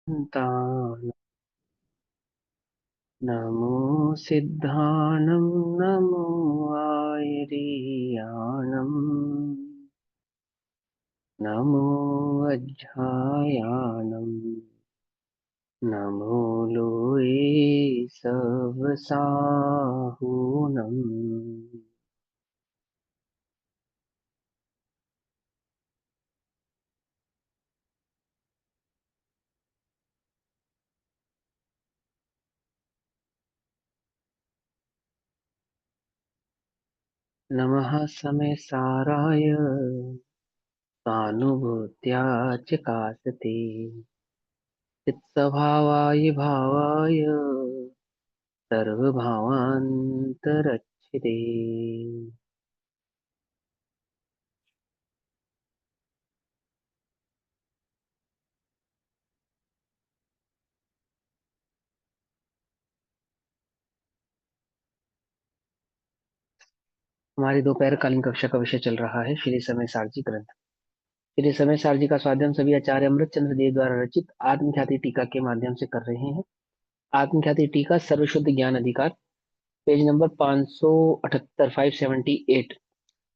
तान् नमो सिद्धानं नमो आयरीयानं नमो वज्रायानं नमो लोये सवसाहुनं। नमः समय साराय सानुभूत्या च कासते चित्स्वभावाय भावाय सर्वभावान्तरच्छिते। हमारी दोपहर कालीन कक्षा का विषय चल रहा है श्री समय सारजी ग्रंथ। श्री समय सारजी का स्वाध्याय हम सभी आचार्य अमृत चंद्र देव द्वारा रचित आत्मख्याति टीका के माध्यम से कर रहे हैं। आत्मख्याति टीका सर्वशुद्ध ज्ञान अधिकार, पेज नंबर 578, 578,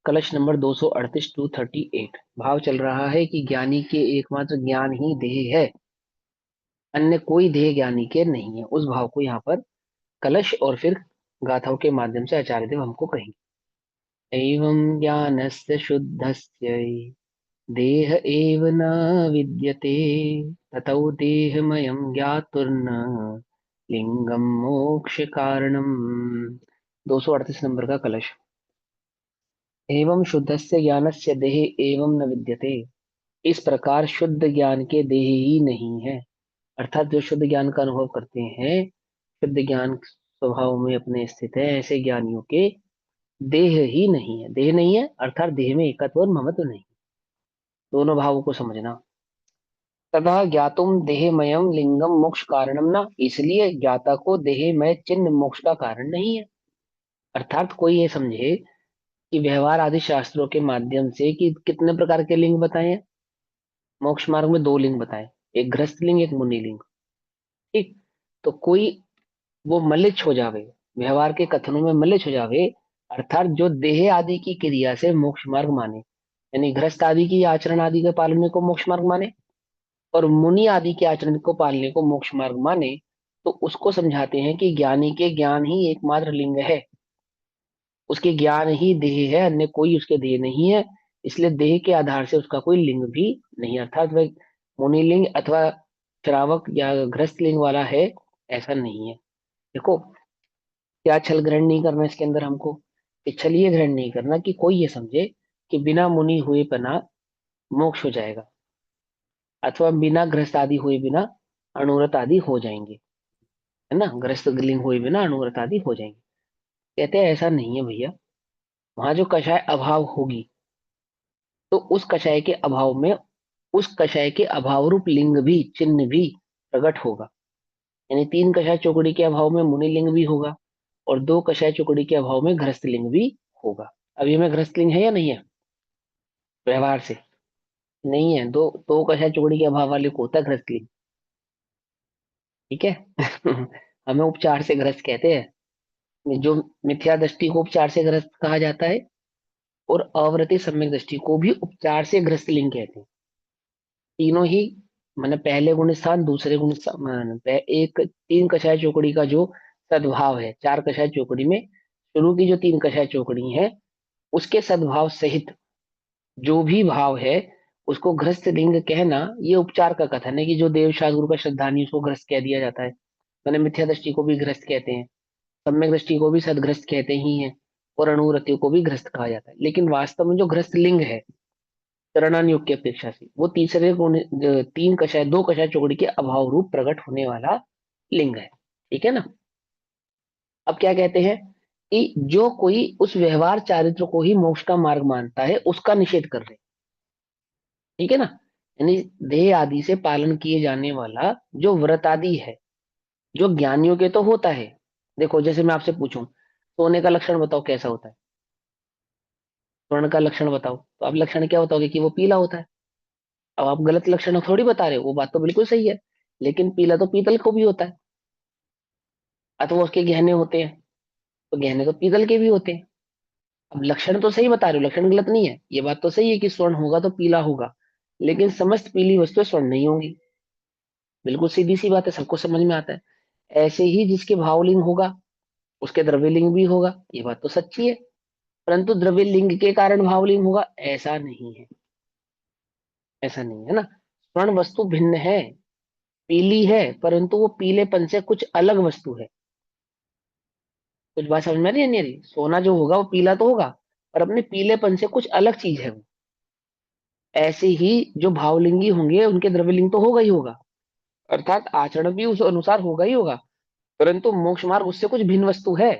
कलश नंबर 238, 238। भाव चल रहा है कि ज्ञानी के एकमात्र ज्ञान ही देह है, अन्य कोई देह ज्ञानी के नहीं है। उस भाव को यहाँ पर कलश और फिर गाथाओं के माध्यम से आचार्य देव हमको कहेंगे। एवं ज्ञानस्य शुद्धस्य देह एव न विद्यते ततो देहमयं ज्ञातुर्न लिंगम मोक्ष कारणम। 238 नंबर का कलश। एवं शुद्धस्य ज्ञानस्य देह एवं न विद्यते, इस प्रकार शुद्ध ज्ञान के देह ही नहीं है। अर्थात जो शुद्ध ज्ञान का अनुभव करते हैं, शुद्ध ज्ञान स्वभाव में अपने स्थित है, ऐसे ज्ञानियों के देह ही नहीं है। देह नहीं है अर्थात देह में एकत्व और ममत्व नहीं। दोनों भावों को समझना। तथा ज्ञातुम देहमयम लिंगम मोक्ष कारणम ना, इसलिए ज्ञाता को देहमय चिन्ह मोक्ष का कारण नहीं है। अर्थात कोई ये समझे कि व्यवहार आदि शास्त्रों के माध्यम से कि कितने प्रकार के लिंग बताए हैं। मोक्ष मार्ग में दो लिंग बताए, एक गृहस्थ लिंग, एक मुनि लिंग। ठीक। तो कोई वो मलिच्छ हो जावे, व्यवहार के कथनों में मलिच्छ हो जावे, अर्थात जो देह आदि की क्रिया से मोक्ष मार्ग माने, यानी गृहस्थ आदि की आचरण आदि के पालने को मोक्ष मार्ग माने और मुनि आदि के आचरण को पालने को मोक्ष मार्ग माने, तो उसको समझाते हैं कि ज्ञानी के ज्ञान ही एकमात्र लिंग है, उसके ज्ञान ही देह है, अन्य कोई उसके देह नहीं है। इसलिए देह के आधार से उसका कोई लिंग भी नहीं, अर्थात वह मुनि लिंग अथवा श्रावक या गृहस्थ लिंग वाला है, ऐसा नहीं है। देखो, क्या छल ग्रहण नहीं करना इसके अंदर हमको, कि छल ये ग्रहण नहीं करना कि कोई ये समझे कि बिना मुनि हुए बिना मोक्ष हो जाएगा, अथवा बिना गृहस्थ आदि हुए बिना अणुव्रत आदि हो जाएंगे, है ना, ग्रस्त लिंग हुए बिना अणुव्रत आदि हो जाएंगे। कहते हैं ऐसा नहीं है भैया। वहां जो कषाय अभाव होगी, तो उस कषाय के अभाव में उस कषाय के अभाव रूप लिंग भी, चिन्ह भी प्रकट होगा। यानी 3 कषाय चौकड़ी के अभाव में मुनि लिंग भी होगा और 2 कषाय चौकड़ी के अभाव में गृहस्थ लिंग भी होगा। अभी हमें गृहस्थ लिंग है या नहीं है? व्यवहार से नहीं है। दो कषाय चौकड़ी के अभाव वाले को होता है गृहस्थ लिंग। ठीक है। हमें उपचार से ग्रस्त कहते हैं। जो मिथ्या दृष्टि को उपचार से ग्रस्त कहा जाता है और अवृति सम्यक दृष्टि को भी उपचार से ग्रस्त लिंग कहते हैं। तीनों ही, मैंने पहले गुण स्थान, दूसरे गुण स्थान, एक 3 कषाय चौकड़ी का जो सद्भाव है, 4 कषाय चौकड़ी में शुरू की जो 3 कषाय चौकड़ी है, उसके सद्भाव सहित जो भी भाव है, उसको ग्रस्त लिंग कहना, ये उपचार का कथन है कि जो देव शास्त्र का श्रद्धानी उसको ग्रस्त कह दिया जाता है। मैंने मिथ्या दृष्टि को भी ग्रस्त कहते हैं, सम्यक दृष्टि को भी सदग्रस्त कहते ही हैं, और अणुरतियों को भी ग्रस्त कहा जाता है। लेकिन वास्तव में जो ग्रस्त लिंग है चरणान योग की अपेक्षा से, वो तीसरे गुण, 3 कषाय 2 कषाय चौकड़ी के अभाव रूप प्रकट होने वाला लिंग है। ठीक है ना। अब क्या कहते हैं कि जो कोई उस व्यवहार चारित्र को ही मोक्ष का मार्ग मानता है, उसका निषेध कर रहे हैं। ठीक है ना। यानी देह आदि से पालन किए जाने वाला जो व्रत आदि है, जो ज्ञानियों के तो होता है। देखो, जैसे मैं आपसे पूछूं सोने का लक्षण बताओ कैसा होता है, स्वर्ण का लक्षण बताओ, तो आप लक्षण क्या बताओगे कि वो पीला होता है। अब आप गलत लक्षण थोड़ी बता रहे हो, वो बात तो बिल्कुल सही है। लेकिन पीला तो पीतल को भी होता है, अथवा उसके गहने होते हैं, तो गहने तो पीतल के भी होते हैं। अब लक्षण तो सही बता रहे हो, लक्षण गलत नहीं है, ये बात तो सही है कि स्वर्ण होगा तो पीला होगा, लेकिन समस्त पीली वस्तुएं स्वर्ण नहीं होंगी। बिल्कुल सीधी सी बात है, सबको समझ में आता है। ऐसे ही जिसके भावलिंग होगा उसके द्रव्यलिंग भी होगा, ये बात तो सच्ची है। परंतु द्रव्यलिंग के कारण भावलिंग होगा, ऐसा नहीं है। ऐसा नहीं है ना। स्वर्ण वस्तु भिन्न है, पीली है, परंतु वो पीलेपन से कुछ अलग वस्तु है। कुछ बात समझ में आ रही है नहीं आ रही? सोना जो होगा वो पीला तो होगा, पर अपने पीलेपन से कुछ अलग चीज है वो। ऐसे ही जो भावलिंगी होंगे उनके द्रव्यलिंग तो होगा ही होगा, अर्थात आचरण भी उस अनुसार होगा ही होगा। परंतु मोक्ष मार्ग उससे कुछ भिन्न वस्तु है।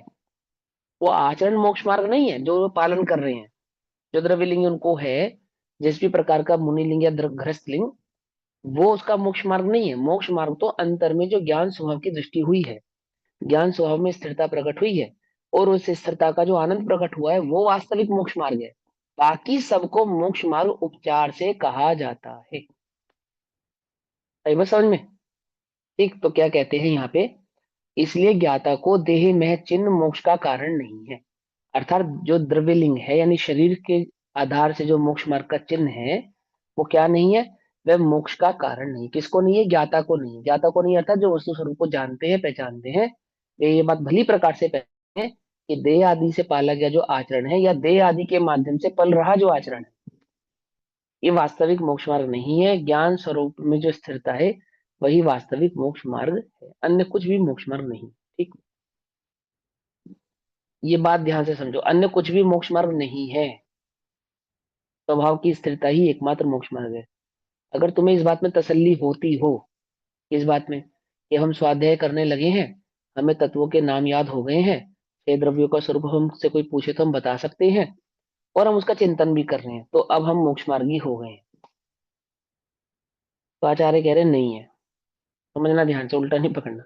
वो आचरण मोक्ष मार्ग नहीं है जो वो पालन कर रहे हैं। जो द्रव्यलिंग उनको है, जिस भी प्रकार का मुनिलिंग या गृहस्थ लिंग, वो उसका मोक्ष मार्ग नहीं है। मोक्ष मार्ग तो अंतर में जो ज्ञान स्वभाव की दृष्टि हुई है, ज्ञान स्वभाव में स्थिरता प्रकट हुई है, और उस स्थिरता का जो आनंद प्रकट हुआ है वो वास्तविक मोक्ष मार्ग है। बाकी सबको मोक्ष मार्ग उपचार से कहा जाता है। सही बात समझ में? ठीक, तो क्या कहते हैं यहाँ पे, इसलिए ज्ञाता को देह में चिन्ह मोक्ष का कारण नहीं है। अर्थात जो द्रव्यलिंग है यानी शरीर के आधार से जो मोक्ष मार्ग का चिन्ह है, वो क्या नहीं है, वह मोक्ष का कारण नहीं। किसको नहीं है? ज्ञाता को नहीं है। ज्ञाता को नहीं, अर्थात जो वस्तु स्वरूप को जानते हैं, पहचानते हैं, वे ये बात भली प्रकार से पहचानते हैं कि देह आदि से पाला गया जो आचरण है या देह आदि के माध्यम से पल रहा जो आचरण है, ये वास्तविक मोक्ष मार्ग नहीं है। ज्ञान स्वरूप में जो स्थिरता है वही वास्तविक मोक्ष मार्ग है, अन्य कुछ भी मोक्ष मार्ग नहीं। ठीक, ये बात ध्यान से समझो, अन्य कुछ भी मोक्ष मार्ग नहीं है। स्वभाव की स्थिरता ही एकमात्र मोक्ष मार्ग है। अगर तुम्हें इस बात में तसल्ली होती हो, इस बात में कि हम स्वाध्याय करने लगे हैं, हमें तत्वों के नाम याद हो गए हैं, छह द्रव्यों का स्वरूप हमसे कोई पूछे तो हम बता सकते हैं, और हम उसका चिंतन भी कर रहे हैं, तो अब हम मोक्ष मार्गी हो गए हैं। तो आचार्य कह रहे हैं, नहीं है। समझना ध्यान से, उल्टा नहीं पकड़ना।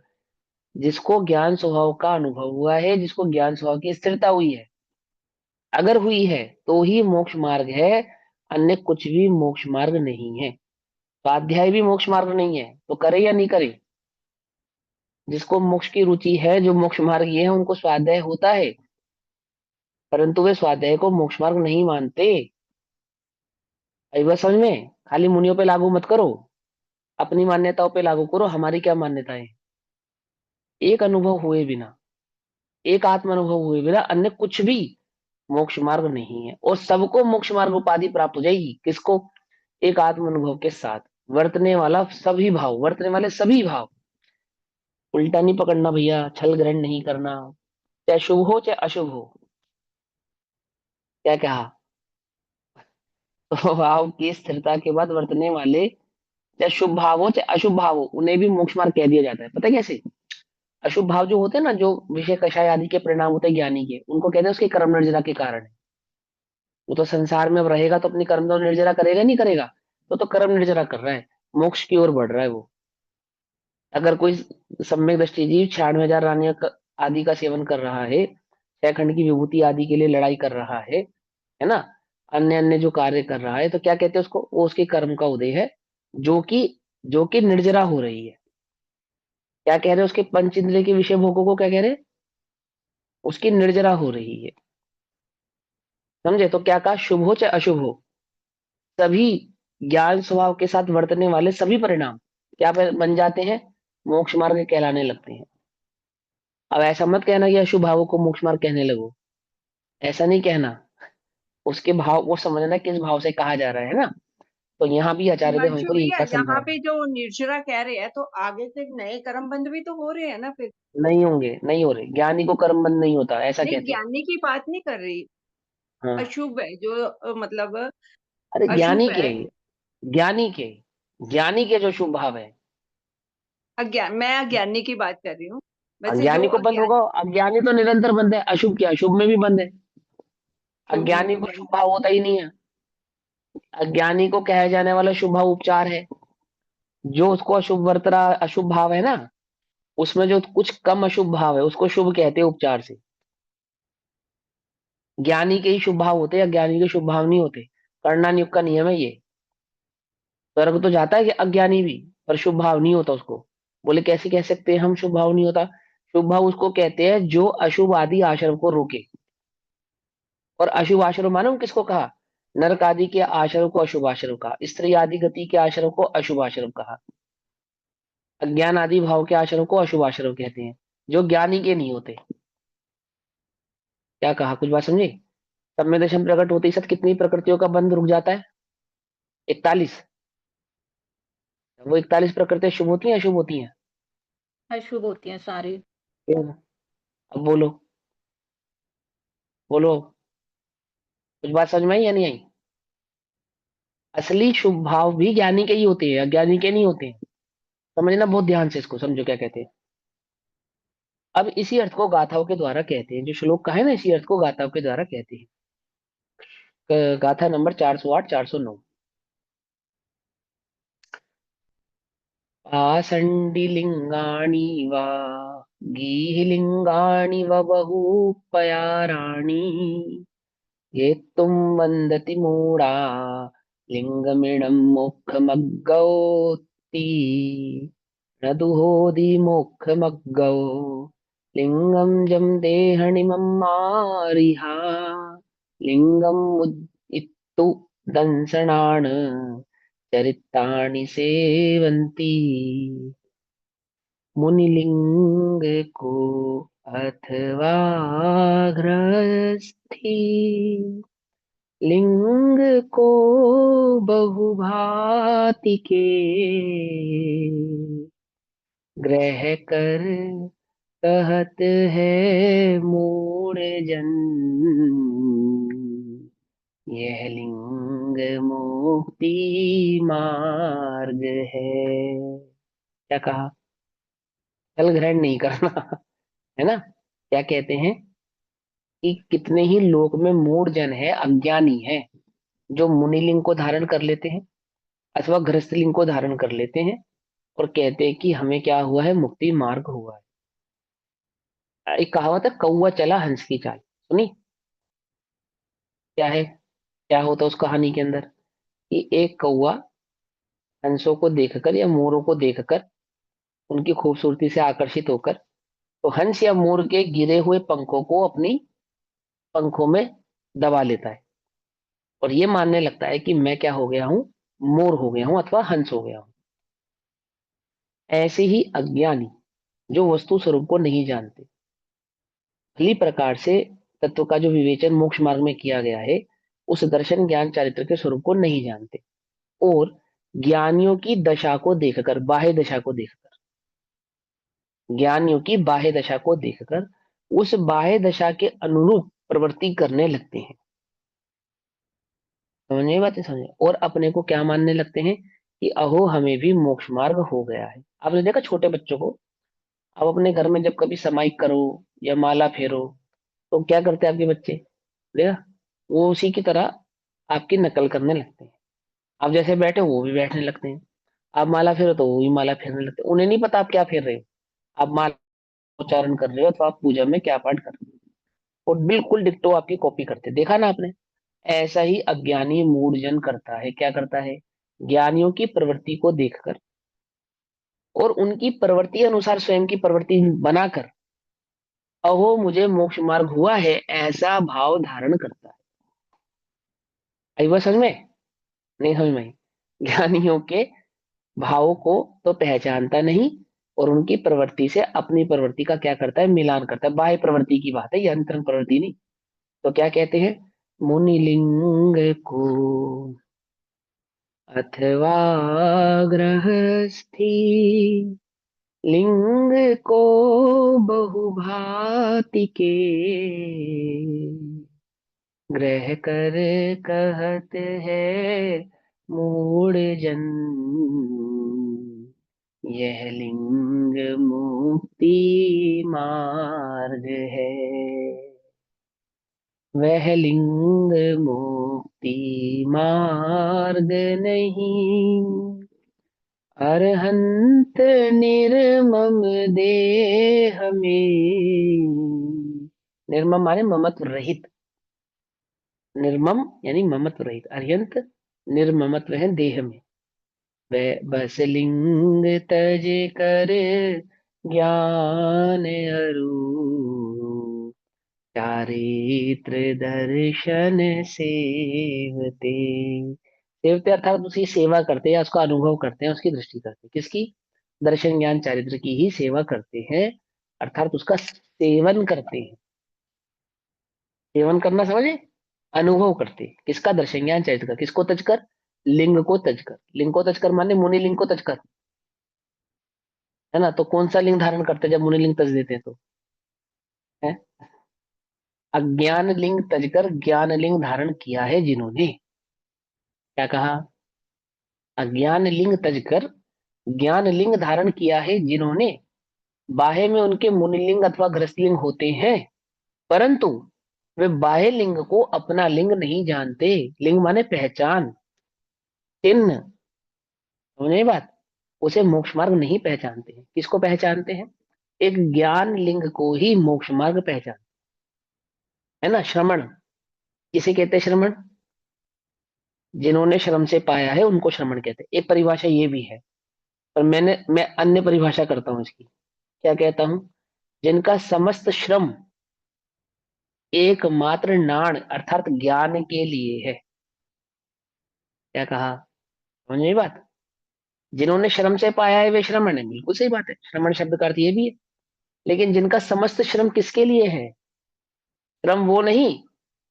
जिसको ज्ञान स्वभाव का अनुभव हुआ है, जिसको ज्ञान स्वभाव की स्थिरता हुई है, अगर हुई है, तो ही मोक्ष मार्ग है, अन्य कुछ भी मोक्ष मार्ग नहीं है। स्वाध्याय भी मोक्ष मार्ग नहीं है, तो करे या नहीं करे? जिसको मोक्ष की रुचि है, जो मोक्ष मार्ग ये है, उनको स्वाध्याय होता है, परंतु वे स्वाध्याय को मोक्ष मार्ग नहीं मानते। आई बात समझ में? खाली मुनियों पे लागू मत करो, अपनी मान्यताओं पे लागू करो। हमारी क्या मान्यताएं? एक अनुभव हुए बिना, एक आत्म अनुभव हुए बिना अन्य कुछ भी मोक्ष मार्ग नहीं है। और सबको मोक्ष मार्ग उपाधि प्राप्त हो जाएगी, किसको? एक आत्म अनुभव के साथ वर्तने वाला सभी भाव, वर्तने वाले सभी भाव। उल्टा नहीं पकड़ना भैया, छल ग्रहण नहीं करना, चाहे शुभ हो चाहे अशुभ हो। क्या कहा? तो भाव की स्थिरता के बाद वर्तने वाले, चाहे शुभ भाव हो चाहे अशुभ भाव हो, उन्हें भी मोक्ष मार्ग कह दिया जाता है। पता है कैसे? अशुभ भाव जो होते हैं ना, जो विषय कषाय आदि के परिणाम होते हैं ज्ञानी के, उनको कहते हैं उसके कर्म निर्जरा के कारण है। वो तो संसार में अब रहेगा तो अपनी कर्म तो निर्जरा करेगा नहीं करेगा, तो कर्म निर्जरा कर रहा है, मोक्ष की ओर बढ़ रहा है वो। अगर कोई सम्यक दृष्टि जीव 96,000 रानियों आदि का सेवन कर रहा है, छह खंड की विभूति आदि के लिए लड़ाई कर रहा है ना, अन्य अन्य जो कार्य कर रहा है, तो क्या कहते हैं उसको? वो उसके कर्म का उदय है, जो कि जो कि निर्जरा हो रही है। क्या कह रहे हैं? उसके पंच इंद्रिय के विषय भोगों को क्या कह रहे हैं? उसकी निर्जरा हो रही है। समझे? तो क्या कहा? शुभ हो चाहे अशुभ हो, सभी ज्ञान स्वभाव के साथ वर्तने वाले सभी परिणाम क्या बन जाते हैं? मोक्ष मार्ग कहलाने लगते हैं। अब ऐसा मत कहना कि अशुभ भावों को मोक्ष मार्ग कहने लगो, ऐसा नहीं कहना। उसके भाव वो समझना किस भाव से कहा जा रहा है ना। तो यहाँ भी आचार्य देव हिमांशु हमको यही भैया, बात समझा यहाँ रहे पे हैं। जो निर्जरा कह रहे हैं तो आगे से नए कर्म बंध भी तो हो रहे हैं ना फिर। नहीं होंगे, नहीं हो रहे, ज्ञानी को कर्म बंध नहीं होता, ऐसा नहीं, कहते हैं। ज्ञानी की बात नहीं कर रही। हाँ। अशुभ है जो मतलब अरे ज्ञानी अशुभ के, है। ज्ञानी के, ज्ञानी के जो शुभ भाव है, अज्ञान, मैं अज्ञानी की बात कर रही हूँ। वैसे जो अज्ञानी को बंद अज्ञान, होगा। अज्ञानी तो निरंतर बंद है, अशुभ क्या अशुभ में भी बंद है। शुभ में अज्ञानी भी को शुभ बंद है। भाव होता ही नहीं है। अज्ञानी को कहे जाने वाला शुभ भाव उपचार है। जो उसको अशुभ वर्त रहा, अशुभ भाव है ना, उसमें जो कुछ कम अशुभ भाव है उसको शुभ कहते हैं उपचार से। ज्ञानी के ही शुभ भाव होते हैं, अज्ञानी के शुभ भाव नहीं होते। करना नियुक्त का नियम है ये। स्वर्ग तो जाता है कि अज्ञानी भी, पर शुभ भाव नहीं होता उसको। बोले कैसे कह सकते हैं हम शुभ भाव नहीं होता? शुभ भाव उसको कहते हैं जो अशुभ आदि आश्रम को रोके। और अशुभ आश्रम मालूम किसको कहा? नरक आदि के आश्रम को अशुभ आश्रम कहा, स्त्री आदि गति के आश्रम को अशुभ आश्रम कहा, अज्ञान आदि भाव के आश्रम को अशुभ आश्रम कहते हैं, जो ज्ञानी के नहीं होते। क्या कहा, कुछ बात समझे? सब में दशम प्रकट होते ही साथ कितनी प्रकृतियों का बंध रुक जाता है? 41। वो 41 प्रकृतियां शुभ होती हैं अशुभ होती हैं? अशुभ होती हैं सारी। फिर अब बोलो, बोलो, कुछ बात समझ में आई या नहीं आई? असली शुभ भाव भी ज्ञानी के ही होते हैं, अज्ञानी के नहीं होते हैं। समझना बहुत ध्यान से, इसको समझो क्या कहते हैं। अब इसी अर्थ को गाथाओं के द्वारा कहते हैं, जो श्लोक का है ना, इसी अर्थ को गाथाओं के द्वारा कहते हैं। गाथा नंबर 408 409। पाषण्डिलिङ्गानि वा गीहिलिङ्गानि व बहुपयाराणि ये तुम वन्दति मूढा लिङ्गमिणं मोक्षमग्गौति न दुहोदि मोक्षमग्गौ लिङ्गं जं देहनिमं मारिहा लिङ्गम् इत्तु दंसणान् चरितानि सेवन्ति मुनिलिंग को अथवा गृहस्थी लिंग को बहुभांति के ग्रह कर कहत है मूढ़ जन यह लिंग मुक्ति मार्ग है। क्या कहा? फल ग्रहण नहीं करना है ना? क्या कहते हैं कि कितने ही लोक में मूढ़ जन है, अज्ञानी है, जो मुनिलिंग को धारण कर लेते हैं अथवा गृहस्थ लिंग को धारण कर लेते हैं और कहते हैं कि हमें क्या हुआ है, मुक्ति मार्ग हुआ है। एक कहावत है, कौवा चला हंस की चाल, सुनी? क्या है, क्या होता है उस कहानी के अंदर? कि एक कौवा हंसों को देखकर या मोरों को देखकर उनकी खूबसूरती से आकर्षित होकर, तो हंस या मोर के गिरे हुए पंखों को अपनी पंखों में दबा लेता है और ये मानने लगता है कि मैं क्या हो गया हूं, मोर हो गया हूं अथवा हंस हो गया हूं। ऐसे ही अज्ञानी जो वस्तु स्वरूप को नहीं जानते, भली प्रकार से तत्व का जो विवेचन मोक्ष मार्ग में किया गया है, उस दर्शन ज्ञान चारित्र के स्वरूप को नहीं जानते और ज्ञानियों की दशा को देखकर, बाह्य दशा को देखकर, ज्ञानियों की बाह्य दशा को देखकर उस बाह्य दशा के अनुरूप प्रवृत्ति करने लगते हैं। समझे बातें, समझे? और अपने को क्या मानने लगते हैं कि अहो हमें भी मोक्ष मार्ग हो गया है। आपने देखा छोटे बच्चों को, आप अपने घर में जब कभी समाइक करो या माला फेरो, तो क्या करते हैं आपके बच्चे? देखा, वो उसी की तरह आपकी नकल करने लगते हैं। आप जैसे बैठे हो वो भी बैठने लगते हैं, आप माला फेरो तो वो भी माला फेरने लगते हैं। उन्हें नहीं पता आप क्या फेर रहे हो, आप माला उच्चारण कर रहे हो तो आप पूजा में क्या पाठ कर रहे हो, और बिल्कुल डिट्टो आपकी कॉपी करते हैं। देखा ना आपने? ऐसा ही अज्ञानी मूढ़जन करता है। क्या करता है? ज्ञानियों की प्रवृत्ति को देखकर और उनकी प्रवृत्ति अनुसार स्वयं की प्रवृत्ति बनाकर अहो मुझे मोक्ष मार्ग हुआ है, ऐसा भाव धारण करता है। आई बात समझ में? नहीं समझ में आई? ज्ञानियों के भावों को तो पहचानता नहीं और उनकी प्रवृत्ति से अपनी प्रवृत्ति का क्या करता है, मिलान करता है। बाह्य प्रवृत्ति की बात है, ये अंतरंग प्रवृत्ति नहीं। तो क्या कहते हैं? मुनिलिंग को अथवा गृहस्थी लिंग को बहुभांति के ग्रह कर कहत है मूढ़ जन यह लिंग मुक्ति मार्ग है। वह लिंग मुक्ति मार्ग नहीं अरहंत निर्मम देह में। निर्मम माने ममत्व रहित, निर्मम यानी ममत्व रहित, अरियंत निर्ममत्व है देह में। वह बस लिंग तज कर ज्ञान अरू, चारित्र दर्शन सेवते। सेवते अर्थात उसकी सेवा करते हैं या उसका अनुभव करते हैं, उसकी दृष्टि करते हैं। किसकी? दर्शन ज्ञान चारित्र की ही सेवा करते हैं, अर्थात उसका सेवन करते हैं। सेवन करना समझे? अनुभव करते हैं। किसका? दर्शन ज्ञान चरित्र का। किसको तजकर? लिंग को तजकर। लिंग को तजकर माने मुनि लिंग को तजकर, है ना? तो कौन सा लिंग धारण करते हैं जब मुनि लिंग तज देते हैं तो? है अज्ञान लिंग तजकर ज्ञान लिंग धारण किया है जिन्होंने। क्या कहा? अज्ञान लिंग तजकर ज्ञान लिंग धारण किया है जिन्होंने, बाहे में उनके मुनिलिंग अथवा गृहस्थ होते हैं, परंतु वे बाह्य लिंग को अपना लिंग नहीं जानते। लिंग माने पहचान, चिन्ह। समझे ये बात? उसे मोक्ष मार्ग नहीं पहचानते हैं। किसको पहचानते हैं? एक ज्ञान लिंग को ही मोक्ष मार्ग पहचान, है ना? श्रमण किसे कहते हैं? श्रमण जिन्होंने श्रम से पाया है उनको श्रमण कहते हैं। एक परिभाषा ये भी है, पर मैं अन्य परिभाषा करता हूं इसकी। क्या कहता हूं? जिनका समस्त श्रम एकमात्र नाण अर्थात ज्ञान के लिए है। क्या कहा? समझ में बात? जिन्होंने श्रम से पाया है वे श्रमण है, बिल्कुल सही बात है। श्रमण शब्द का अर्थ ये भी है। लेकिन जिनका समस्त श्रम किसके लिए है? श्रम वो नहीं,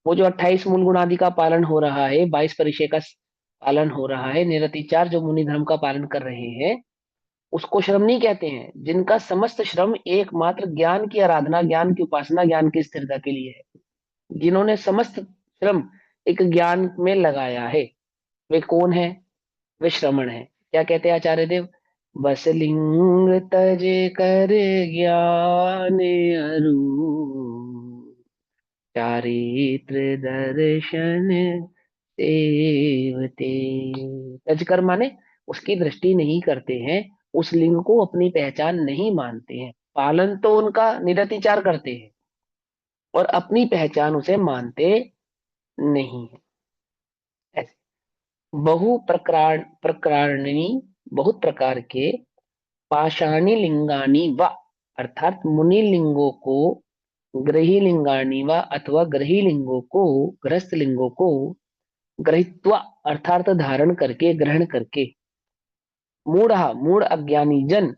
वो जो 28 मूल गुण आदि का पालन हो रहा है, 22 परिचय का पालन हो रहा है, निरतिचार जो मुनि धर्म का पालन कर रहे हैं, उसको श्रम नहीं कहते हैं। जिनका समस्त श्रम एकमात्र ज्ञान की आराधना, ज्ञान की उपासना, ज्ञान की स्थिरता के लिए है, जिन्होंने समस्त श्रम एक ज्ञान में लगाया है, वे कौन है? वे श्रमण है। क्या कहते हैं आचार्य देव? बस लिंग तज कर ज्ञान अरू, चारित्र दर्शन सेवते। तजकर माने उसकी दृष्टि नहीं करते हैं, उस लिंग को अपनी पहचान नहीं मानते हैं। पालन तो उनका निरतिचार करते हैं और अपनी पहचान उसे मानते नहीं है। ऐसे बहु प्रकार प्रकारणी, बहुत प्रकार के पाषाणी लिंगानी व अर्थात मुनि लिंगों को, ग्रही लिंगानी व अथवा ग्रही लिंगों को, ग्रस्त लिंगों को ग्रहित्वा अर्थात धारण करके, ग्रहण करके, मूढ़ मूढ़ अज्ञानी जन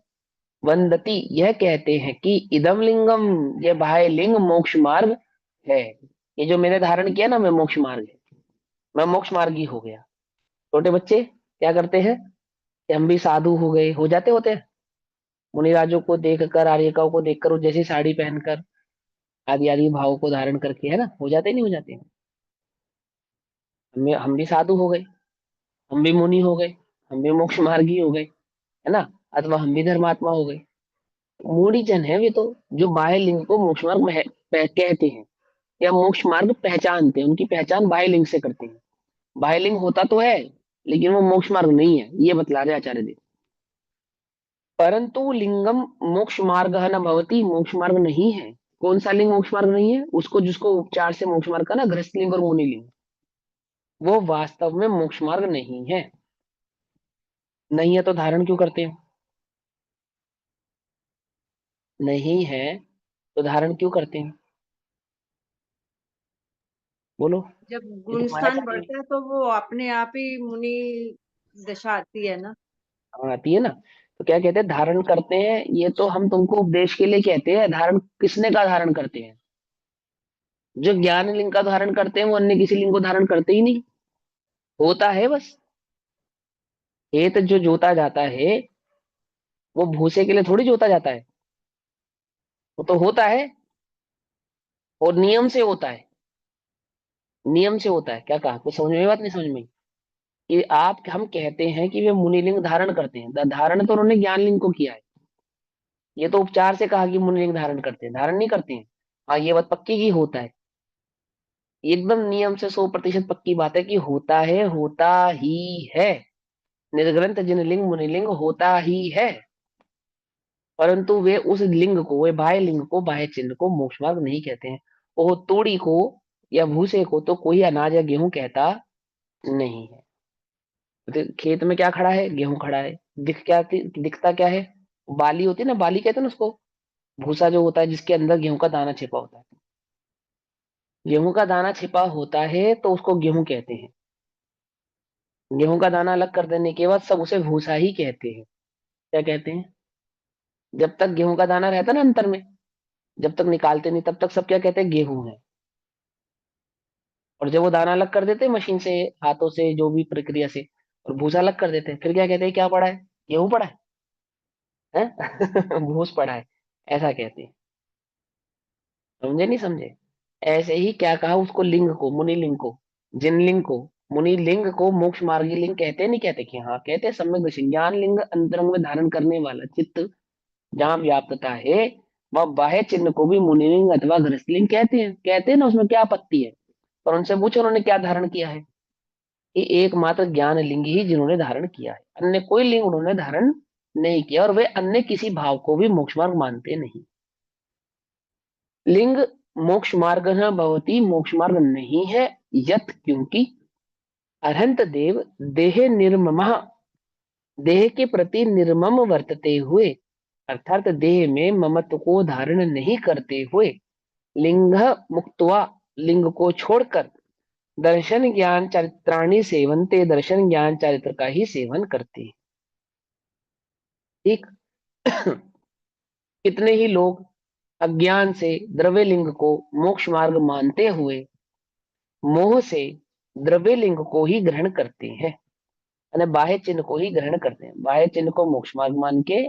वंदती यह कहते हैं कि इदम लिंगम, ये बाह्य लिंग मोक्ष मार्ग है। ये जो मैंने धारण किया ना, मैं मोक्ष मार्ग है, मैं मोक्ष मार्गी हो गया। छोटे बच्चे क्या करते हैं कि हम भी साधु हो गए, हो जाते होते हैं। मुनिराजों को देखकर, आर्यिकाओं को देखकर, वो जैसी साड़ी पहनकर आदि आदि भावों को धारण करके, है ना, हो जाते नहीं हो जाते हैं? हम भी साधु हो गए, हम भी मुनि हो गए, हम भी मोक्ष मार्गी हो गए, है ना? अथवा हम भी धर्मात्मा हो गए। मूढ़ी जन है वे तो, जो बाह्य लिंग को मोक्ष मार्ग कहते हैं या मोक्ष मार्ग पहचानते हैं। उनकी पहचान बाह्य लिंग से करते हैं। बाह्य लिंग होता तो है, लेकिन वो मोक्ष मार्ग नहीं है, ये बतला रहे आचार्य देव। परंतु लिंगम मोक्ष मार्ग न भवती, मोक्ष मार्ग नहीं है। कौन सा लिंग मोक्ष मार्ग नहीं है? उसको जिसको उपचार से मोक्ष मार्ग का ना, गृहस्थ लिंग और मुनि लिंग, वो वास्तव में मोक्ष मार्ग नहीं है। नहीं है तो धारण क्यों करते हैं? नहीं है तो धारण क्यों करते हैं? बोलो। जब ये तो गुण माया स्थान चाहती है। बढ़ता है तो वो अपने आप ही मुनि दशा आती है ना। हाँ, आती है ना। तो क्या कहते हैं? धारण करते हैं। ये तो हम तुमको उपदेश के लिए कहते हैं। धारण किसने का धारण करते हैं? जो ज्ञान लिंग का धारण करते हैं वो अन्य किसी लिंग को धारण करते ही नहीं। होता है बस। खेत जो जोता जाता है, वो भूसे के लिए थोड़ी जोता जाता है। वो तो होता है और नियम से होता है। नियम से होता है। क्या कहा? कुछ समझ में आई? बात नहीं समझ में आई? कि आप, हम कहते हैं कि वे मुनिलिंग धारण करते हैं, धारण तो उन्होंने ज्ञान लिंग को किया है। ये तो उपचार से कहा कि मुनिलिंग धारण करते हैं, धारण नहीं करते हैं। हाँ, ये बात पक्की की होता है। एकदम नियम से 100% पक्की बात है कि होता है, होता ही है। निर्ग्रंथ जिन लिंग मुनिलिंग होता ही है। परंतु वे उस लिंग को, वे बाह्य लिंग को, बाह्य चिन्ह को मोक्ष मार्ग नहीं कहते हैं। वो तोड़ी को या भूसे को तो कोई अनाज या गेहूं कहता नहीं है। तो खेत में क्या खड़ा है? गेहूं खड़ा है। दिखता क्या है? बाली होती है ना, बाली कहते हैं ना उसको, भूसा जो होता है जिसके अंदर गेहूं का दाना छिपा होता है। गेहूं का दाना छिपा होता है तो उसको गेहूं कहते हैं। गेहूं का दाना अलग कर देने के बाद सब उसे भूसा ही कहते हैं। क्या कहते हैं? जब तक गेहूं का दाना रहता है ना अंतर में, जब तक निकालते नहीं तब तक सब क्या कहते हैं? गेहूं है। और जब वो दाना अलग कर देते हैं मशीन से, हाथों से, जो भी प्रक्रिया से, और भूसा अलग कर देते हैं, फिर क्या कहते हैं? क्या पड़ा है? गेहूं पड़ा है, हैं? भूस पड़ा है, ऐसा कहते हैं। समझे नहीं समझे? ऐसे ही क्या कहा उसको, लिंग को, मुनि लिंग को, जिन लिंग को, मुनि लिंग को मोक्ष मार्गी लिंग कहते नहीं कहते? कि हाँ कहते हैं। सम्यक दर्शन ज्ञान लिंग अंतरंग में धारण करने वाला चित्त जहाँ व्याप्तता है, वह बाह्य चिन्ह को भी मुनि लिंग अथवा गृहस्थ लिंग कहते हैं। कहते हैं ना, उसमें क्या आपत्ति है? पर उनसे पूछो उन्होंने क्या धारण किया है। ये एकमात्र ज्ञान लिंग ही जिन्होंने धारण किया है, अन्य कोई लिंग उन्होंने धारण नहीं किया, और वे अन्य किसी भाव को भी मोक्ष मार्ग मानते नहीं। लिंग मोक्ष मार्ग न भवती, मोक्ष मार्ग नहीं है। यत क्योंकि अरहंत देव देह निर्मम, देह के प्रति निर्मम वर्तते हुए, अर्थात देह में ममत्व को धारण नहीं करते हुए, लिंग मुक्त्वा, लिंग को छोड़कर, दर्शन ज्ञान चरित्राणी सेवनते, दर्शन ज्ञान चरित्र का ही सेवन करते हैं। ठीक। कितने ही लोग अज्ञान से द्रव्य लिंग को मोक्ष मार्ग मानते हुए मोह से द्रव्य लिंग को ही ग्रहण करते हैं, यानी बाह्य चिन्ह को ही ग्रहण करते हैं। बाह्य चिन्ह को मोक्ष मार्ग मान के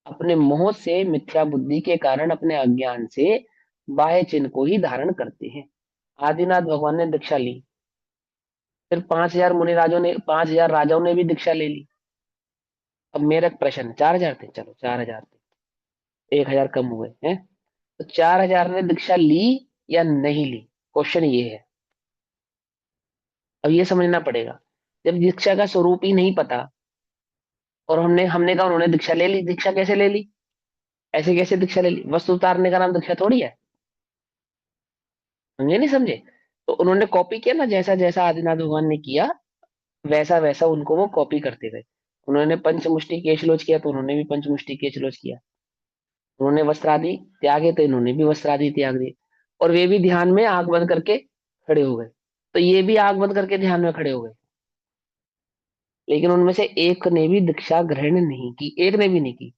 अपने मोह से, मिथ्या बुद्धि के कारण, अपने अज्ञान से बाह्य चिन्ह को ही धारण करते हैं। आदिनाथ भगवान ने दीक्षा ली, फिर 5,000 मुनि राजों ने, 5,000 राजाओं ने भी दीक्षा ले ली। अब मेरा एक प्रश्न, 4,000 थे, चलो 4,000 थे, 1,000 कम हुए हैं, तो 4,000 ने दीक्षा ली या नहीं ली? क्वेश्चन ये है। अब ये समझना पड़ेगा, जब दीक्षा का स्वरूप ही नहीं पता, और हमने हमने कहा उन्होंने दीक्षा ले ली, दीक्षा कैसे ले ली? ऐसे कैसे दीक्षा ले ली? वस्तु उतारने का नाम दीक्षा थोड़ी है। समझे नहीं समझे? तो उन्होंने कॉपी किया ना, जैसा जैसा आदिनाथ भगवान ने किया वैसा वैसा उनको वो कॉपी करते गए। उन्होंने पंचमुष्टि केशलोच किया तो उन्होंने भी पंचमुष्टि केशलोच किया। उन्होंने वस्त्रादि त्यागे तो इन्होंने भी वस्त्रादि त्याग दिए। और वे भी ध्यान में आंख बंद करके खड़े हो गए, तो ये भी आंख बंद करके ध्यान में खड़े हो गए। लेकिन उनमें से एक ने भी दीक्षा ग्रहण नहीं की, एक ने भी नहीं की।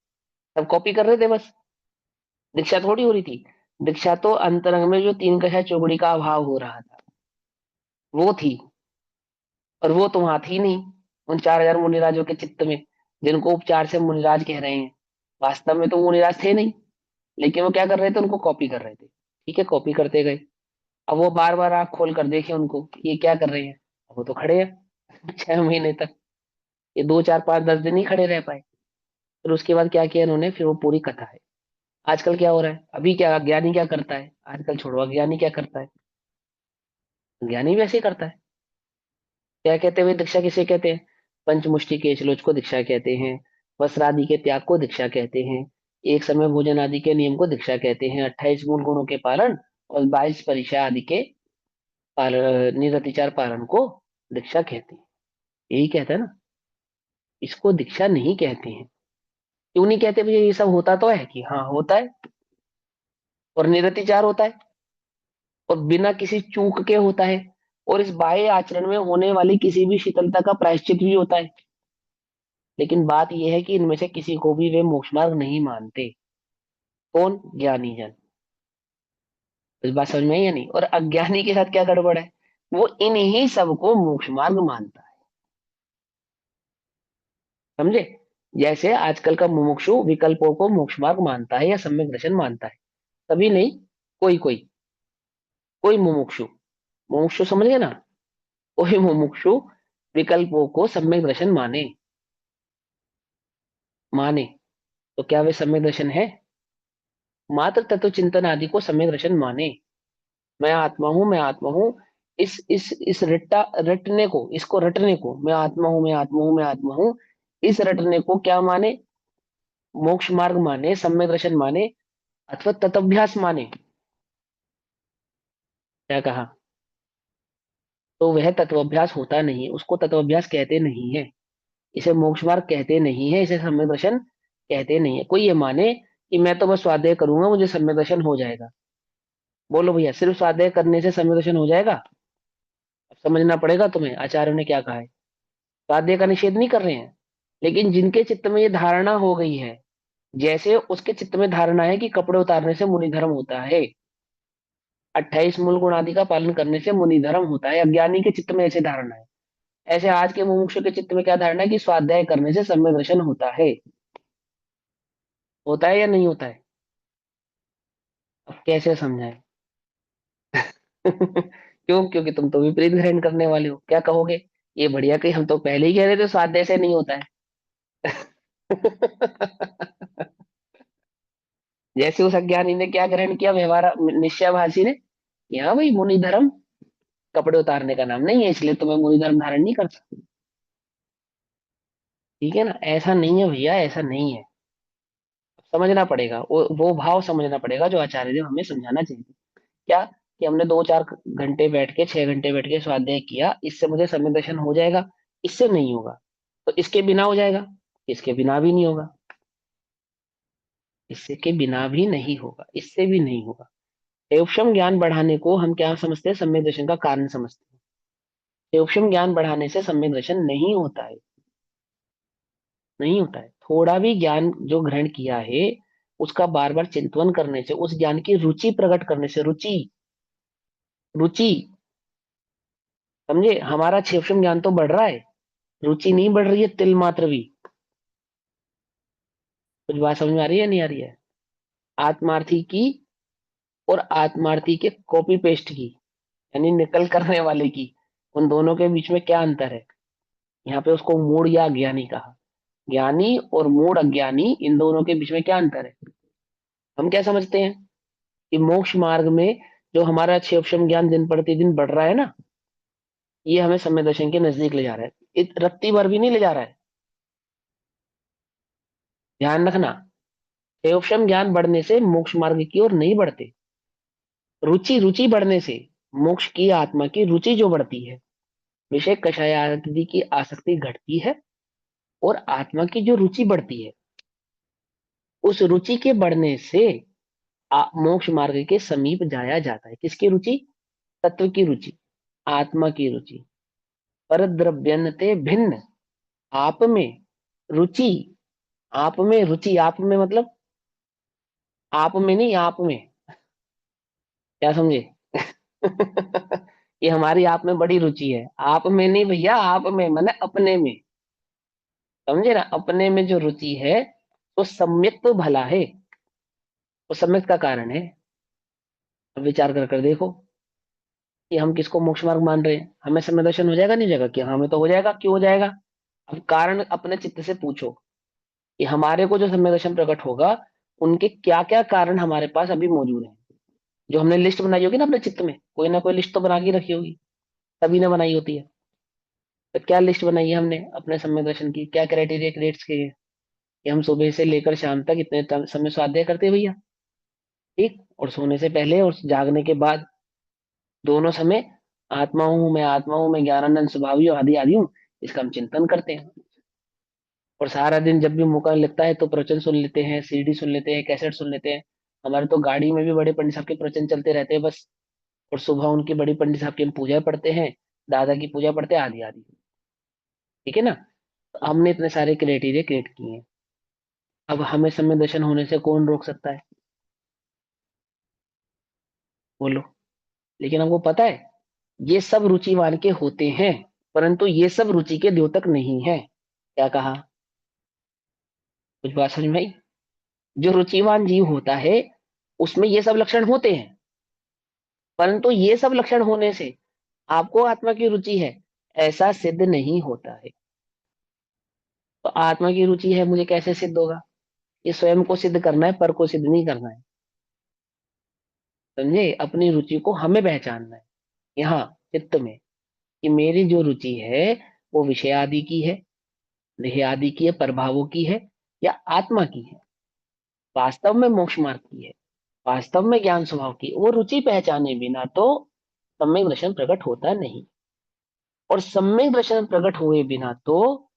सब कॉपी कर रहे थे बस, दीक्षा थोड़ी हो रही थी। दीक्षा तो अंतरंग में जो तीन कशा चौकड़ी का अभाव हो रहा था वो थी, और वो तो वहां थी नहीं उन 4,000 मुनिराजों के चित्त में, जिनको उपचार से मुनिराज कह रहे हैं। वास्तव में तो वो मुनिराज थे नहीं, लेकिन वो क्या कर रहे थे? उनको कॉपी कर रहे थे। ठीक है, कॉपी करते गए। अब वो बार बार आंख खोल कर देखे उनको कि ये क्या कर रहे हैं। अब वो तो खड़े हैं 6 महीने तक, ये 2 4 5 10 दिन ही खड़े रह पाए। फिर उसके बाद क्या किया इन्होंने, फिर वो पूरी कथा है। आजकल क्या हो रहा है, अभी क्या ज्ञानी क्या करता है आजकल, छोड़ो, ज्ञानी क्या करता है? ज्ञानी भी ऐसे ही करता है। क्या कहते हुए दीक्षा किसे कहते हैं? पंचमुष्टि के श्लोच को दीक्षा कहते हैं। वस्त्र आदि के त्याग को दीक्षा कहते हैं। एक समय भोजन आदि के नियम को दीक्षा कहते हैं। 28 मूल गुणों के पालन और 22 परीक्षा आदि के पालन, निरतिचार पालन को दीक्षा कहते हैं। यही कहते हैं ना, इसको दीक्षा नहीं कहते हैं। क्यों नहीं कहते भैया? ये सब होता तो है कि हाँ होता है, और निरतिचार होता है, और बिना किसी चूक के होता है, और इस बाह्य आचरण में होने वाली किसी भी शीतलता का प्रायश्चित भी होता है। लेकिन बात यह है कि इनमें से किसी को भी वे मोक्ष मार्ग नहीं मानते। कौन? ज्ञानी जन। इस बात समझ में आई या नहीं? और अज्ञानी के साथ क्या गड़बड़ है? वो इन्हीं सबको मोक्ष मार्ग मानता है। समझे? जैसे आजकल का मुमुक्षु विकल्पों को मोक्ष मार्ग मानता है या सम्यक दर्शन मानता है। सभी नहीं, कोई कोई, कोई मुमुक्षु, मुमुक्षु समझ गए ना? कोई मुमुक्षु विकल्पों को सम्यक दर्शन माने, माने, तो क्या वे सम्यक दर्शन है? मात्र तत्व चिंतन आदि को सम्यक दर्शन माने। मैं आत्मा हूं, मैं आत्मा हूं, इस रटने को, इसको रटने को, मैं आत्मा हूं, मैं आत्मा हूं, मैं आत्मा हूं, इस रटने को क्या माने? मोक्ष मार्ग माने, सम्यक दर्शन माने, अथवा तत्वभ्यास माने। क्या कहा? तो वह तत्वाभ्यास होता नहीं है, उसको तत्वाभ्यास कहते नहीं है, इसे मोक्ष मार्ग कहते नहीं है, इसे सम्यक दर्शन कहते नहीं है। कोई ये माने कि मैं तो बस स्वाध्याय करूंगा मुझे सम्यक दर्शन हो जाएगा, बोलो भैया सिर्फ स्वाध्याय करने से सम्यक दर्शन हो जाएगा? अब समझना पड़ेगा तुम्हें आचार्यों ने क्या कहा है। स्वाध्याय का निषेध नहीं कर रहे हैं, लेकिन जिनके चित्त में ये धारणा हो गई है, जैसे उसके चित्त में धारणा है कि कपड़े उतारने से मुनि धर्म होता है, 28 मूल गुण आदि का पालन करने से मुनि धर्म होता है, अज्ञानी के चित्त में ऐसे धारणा है, ऐसे आज के मुमुक्षु के चित्त में क्या धारणा है कि स्वाध्याय करने से सम्यक दर्शन होता है या नहीं होता है? अब कैसे समझाए? क्यों? क्योंकि तुम तो विपरीत ग्रहण करने वाले हो। क्या कहोगे? ये बढ़िया कि हम तो पहले ही कह रहे थे स्वाध्याय से नहीं होता है। जैसे उस अज्ञानी ने क्या ग्रहण किया, व्यवहार निश्चयभाषी ने, कि हाँ भाई मुनि धर्म कपड़े उतारने का नाम नहीं है, इसलिए तो मैं मुनि धर्म धारण नहीं करता। ठीक है ना? ऐसा नहीं है भैया, ऐसा नहीं है। समझना पड़ेगा, वो भाव समझना पड़ेगा जो आचार्य देव हमें समझाना चाहिए। क्या? कि हमने 2-4 घंटे बैठ के, 6 घंटे बैठ के स्वाध्याय किया, इससे मुझे सम्यक दर्शन हो जाएगा? इससे नहीं होगा। तो इसके बिना हो जाएगा? इसके बिना भी नहीं होगा। इससे के बिना भी नहीं होगा, इससे भी नहीं होगा। एवं ज्ञान बढ़ाने को हम क्या समझते हैं? सम्यक दर्शन का कारण समझते हैं। एवं ज्ञान बढ़ाने से सम्यक दर्शन नहीं होता है, नहीं होता है। थोड़ा भी ज्ञान जो ग्रहण किया है, उसका बार बार चिंतन करने से, उस ज्ञान की रुचि प्रकट करने से, रुचि, रुचि, समझे? हमारा क्षेपम ज्ञान तो बढ़ रहा है, रुचि नहीं बढ़ रही है तिल मात्र भी। कुछ बात समझ में आ रही है नहीं आ रही है? आत्मार्थी की और आत्मार्थी के कॉपी पेस्ट की, यानी नकल करने वाले की, उन दोनों के बीच में क्या अंतर है? यहाँ पे उसको मूढ़ या अज्ञानी कहा। ज्ञानी और मूढ़ अज्ञानी, इन दोनों के बीच में क्या अंतर है? हम क्या समझते हैं कि मोक्ष मार्ग में जो हमारा क्षेपम ज्ञान दिन प्रतिदिन बढ़ रहा है ना, ये हमें सम्यक दर्शन के नजदीक ले जा रहा है। रत्ती भर भी नहीं ले जा रहा है। ध्यान रखना, क्षेपम ज्ञान बढ़ने से मोक्ष मार्ग की ओर नहीं बढ़ते। रुचि, रुचि बढ़ने से मोक्ष की, आत्मा की रुचि जो बढ़ती है, विषय कषाय आदि की आसक्ति घटती है, और आत्मा की जो रुचि बढ़ती है, उस रुचि के बढ़ने से मोक्ष मार्ग के समीप जाया जाता है। किसकी रुचि? तत्व की रुचि, आत्मा की रुचि। पर द्रव्यन्ते भिन्न, आप में रुचि, आप में रुचि, आप में मतलब आप में नहीं, आप में। क्या समझे? ये हमारी आप में बड़ी रुचि है, आप में नहीं भैया, आप में माने अपने में। समझे ना? अपने में जो रुचि है, वो सम्यक तो भला है, वो सम्यक का कारण है। अब विचार कर कर देखो कि हम किसको मोक्ष मार्ग मान रहे हैं। हमें समय दर्शन हो जाएगा नहीं हो जाएगा? कि हाँ, हमें तो हो जाएगा। क्यों हो जाएगा? अब कारण अपने चित्त से पूछो कि हमारे को जो समय दर्शन प्रकट होगा, उनके क्या क्या कारण हमारे पास अभी मौजूद है। जो हमने लिस्ट बनाई होगी ना अपने चित्त में, कोई ना कोई लिस्ट तो बना के रखी होगी, सभी ने बनाई होती है। तो क्या लिस्ट बनाई है हमने अपने समय दर्शन की? क्या क्राइटेरिया क्रिएट्स किए हैं कि हम सुबह से लेकर शाम तक इतने समय स्वाध्याय करते हैं भैया? ठीक। और सोने से पहले और जागने के बाद, दोनों समय आत्मा हूँ मैं, ज्ञानानंद स्वभावी हूँ, आदि आदि हूँ, इसका हम चिंतन करते हैं। और सारा दिन जब भी मौका लगता है तो प्रवचन सुन लेते हैं, सीडी सुन लेते हैं, कैसेट सुन लेते हैं। हमारे तो गाड़ी में भी बड़े पंडित साहब के प्रवचन चलते रहते हैं बस। और सुबह उनकी बड़ी पंडित साहब की हम पूजा पढ़ते हैं, दादा की पूजा पढ़ते हैं, आदि आदि। ठीक है ना? तो हमने इतने सारे क्राइटेरिया क्रिएट किए हैं। अब हमें समय दर्शन होने से कौन रोक सकता है? बोलो। लेकिन हमको पता है, ये सब रुचिवान के होते हैं, परंतु ये सब रुचि के द्योतक नहीं है। क्या कहा? कुछ बात समझ में आई? जो रुचिवान जीव होता है, उसमें ये सब लक्षण होते हैं, परंतु ये सब लक्षण होने से आपको आत्मा की रुचि है, ऐसा सिद्ध नहीं होता है। तो आत्मा की रुचि है मुझे कैसे सिद्ध होगा? ये स्वयं को सिद्ध करना है, पर को सिद्ध नहीं करना है। समझे? अपनी रुचि को हमें पहचानना है यहाँ चित्त में, कि मेरी जो रुचि है वो विषय आदि की है, देह आदि की है, प्रभावों की है, या आत्मा की है, वास्तव में मोक्ष मार्ग की है, वास्तव में ज्ञान स्वभाव की। वो रुचि पहचाने बिना तो सम्यक दर्शन प्रकट होता नहीं। और सम्यक दर्शन प्रकट हुए बिना तो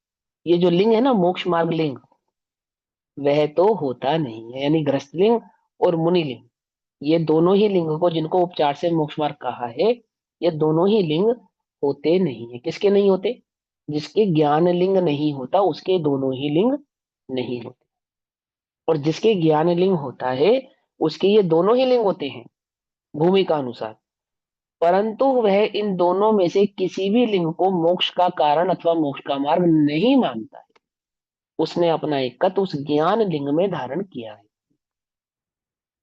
ये जो लिंग है ना, मोक्ष मार्ग लिंग, वह तो होता नहीं है। यानी गृहस्थ लिंग और मुनि लिंग, ये दोनों ही लिंग को, जिनको उपचार से मोक्ष मार्ग कहा है, ये दोनों ही लिंग होते नहीं है। किसके नहीं होते? जिसके ज्ञान लिंग नहीं होता उसके दोनों ही लिंग नहीं होते, और जिसके ज्ञान लिंग होता है उसके ये दोनों ही लिंग होते हैं भूमिका अनुसार। परंतु वह इन दोनों में से किसी भी लिंग को मोक्ष का कारण अथवा मोक्ष का मार्ग नहीं मानता है। उसने अपना एकत्व उस ज्ञान लिंग में धारण किया है।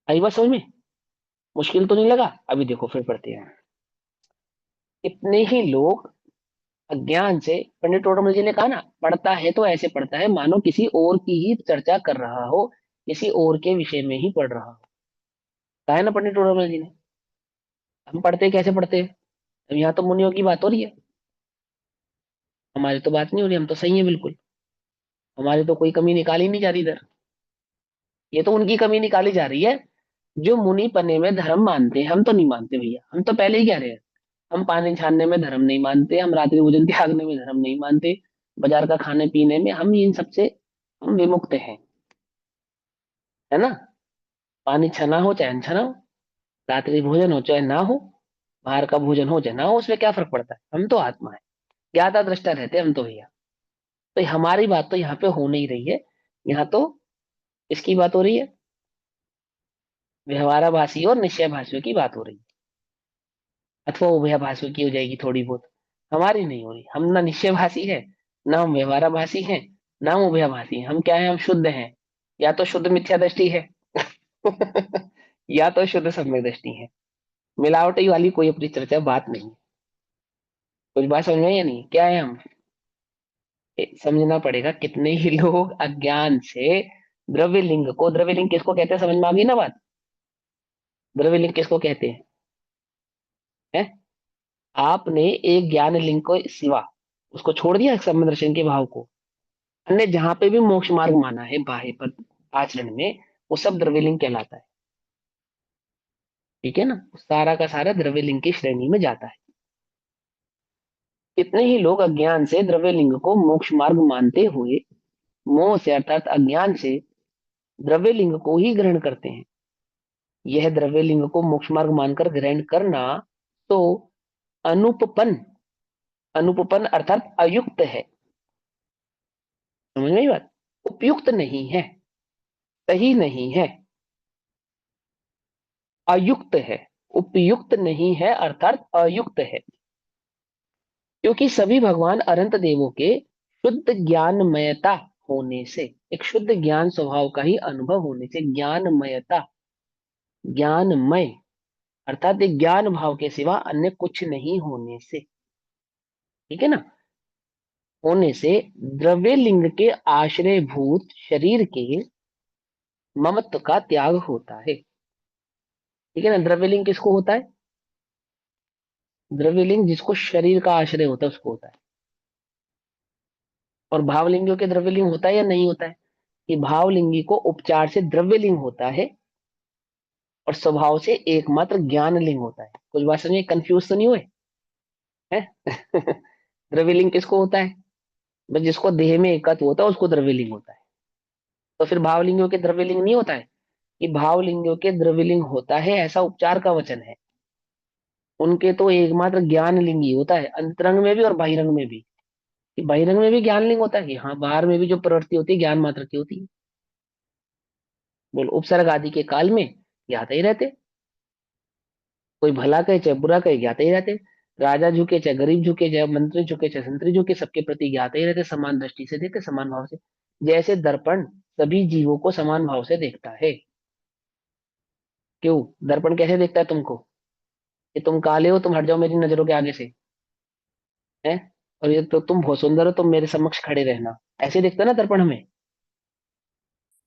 आई बात समझ में? मुश्किल तो नहीं लगा? अभी देखो फिर पढ़ते हैं। इतने ही लोग अज्ञान से, पंडित टोडरमल जी ने कहा ना, पढ़ता है तो ऐसे पढ़ता है मानो किसी और की ही चर्चा कर रहा हो, किसी और के विषय में ही पढ़ रहा हो। कहा है ना पंडित टोडरमल जी ने। हम पढ़ते कैसे पढ़ते हैं? अब यहाँ तो मुनियों की बात हो रही है, हमारी तो बात नहीं हो रही, हम तो सही है बिल्कुल। हमारी तो कोई कमी निकाली नहीं जा रही इधर, ये तो उनकी कमी निकाली जा रही है जो मुनि पने में धर्म मानते हैं। हम तो नहीं मानते भैया, हम तो पहले ही कह रहे हैं। हम पानी छानने में धर्म नहीं मानते, हम रात्रि भोजन त्यागने में धर्म नहीं मानते, बाजार का खाने पीने में, हम इन सबसे हम विमुक्त हैं, है ना। पानी छना हो चाहे अनछना हो, रात्रि भोजन हो चाहे ना हो, बाहर का भोजन हो चाहे ना हो, उसमें क्या फर्क पड़ता है? हम तो आत्मा है, ज्ञाता दृष्टा रहते हैं हम तो भैया। तो हमारी बात तो यहाँ पे हो नहीं रही है, यहाँ तो इसकी बात हो रही है, व्यवहाराभासी और निश्चयभाषियों की बात हो रही है, अथवा उभयभाषियों की हो जाएगी थोड़ी बहुत। हमारी नहीं हो रही, हम ना निश्चयभाषी है, ना हम व्यवहाराभासी हैं, ना हम उभयभाषी हैं। हम क्या है? हम शुद्ध हैं। या तो शुद्ध मिथ्या दृष्टि है या तो शुद्ध सम्यक दृष्टि है। मिलावटी वाली कोई अपनी चर्चा बात नहीं है। कुछ बात समझ में आई या नहीं? क्या है हम? समझना पड़ेगा। कितने ही लोग अज्ञान से द्रव्य लिंग को, द्रव्य लिंग किसको कहते हैं समझ में आ गई ना बात? द्रव्य लिंग किसको कहते हैं? है? आपने एक ज्ञान लिंग को सिवा, उसको छोड़ दिया संबंध दर्शन के भाव को, अन्य जहां पे भी मोक्ष मार्ग माना है बाह्य पद आचरण में, वो सब द्रव्य लिंग कहलाता है। ठीक है ना? सारा का सारा द्रव्य लिंग की श्रेणी में जाता है। कितने ही लोग अज्ञान से द्रव्य लिंग को मोक्ष मार्ग मानते हुए मोह से अर्थात अज्ञान से द्रव्य लिंग को ही ग्रहण करते हैं। यह द्रव्य लिंग को मोक्ष मार्ग मानकर ग्रहण करना तो अनुपपन, अनुपपन अर्थात अयुक्त है। समझ में आई बात? उपयुक्त नहीं है, सही नहीं है, अयुक्त है। उपयुक्त नहीं है अर्थात अयुक्त है, क्योंकि सभी भगवान अनंत देवों के शुद्ध ज्ञानमयता होने से, एक शुद्ध ज्ञान स्वभाव का ही अनुभव होने से, ज्ञानमयता, ज्ञानमय अर्थात एक ज्ञान भाव के सिवा अन्य कुछ नहीं होने से, ठीक है ना, होने से द्रव्य लिंग के आश्रयभूत शरीर के ममत्व का त्याग होता है। ठीक है ना? द्रव्य लिंग किसको होता है? द्रव्य लिंग जिसको शरीर का आश्रय होता है उसको होता है। और भावलिंगियों के द्रव्य लिंग होता है या नहीं होता है? कि भावलिंगी को उपचार से द्रव्य लिंग होता है और स्वभाव से एकमात्र ज्ञान लिंग होता है। कुछ बात समझे? कंफ्यूज तो नहीं हुए हैं? द्रव्य लिंग किसको होता है? बस जिसको देह में एकत्व होता है उसको द्रव्य लिंग होता है। तो फिर भावलिंगियों के द्रव्य लिंग नहीं होता है? कि भावलिंगियों के द्रव्य लिंग होता है ऐसा उपचार का वचन है। उनके तो एकमात्र ज्ञान लिंग ही होता है, अंतरंग में भी और बहिरंग में भी। कि बहिरंग में भी ज्ञान लिंग होता है कि हाँ, बाहर में भी जो प्रवृत्ति होती है ज्ञान मात्र की होती है। बोल उपसर्ग आदि के काल में ज्ञाते ही रहते, कोई भला कहे चाहे बुरा कहे ज्ञाते ही रहते, राजा झुके चाहे गरीब झुके, चाहे मंत्री झुके चाहे संतरी झुके, सबके प्रति ज्ञाते ही रहते, समान दृष्टि से देखते, समान भाव से। जैसे दर्पण सभी जीवों को समान भाव से देखता है। क्यों? दर्पण कैसे देखता है तुमको? कि तुम काले हो, तुम हट जाओ मेरी नजरों के आगे से, है, और ये तो तुम बहुत सुंदर हो, तुम मेरे समक्ष खड़े रहना, ऐसे देखता ना दर्पण हमें?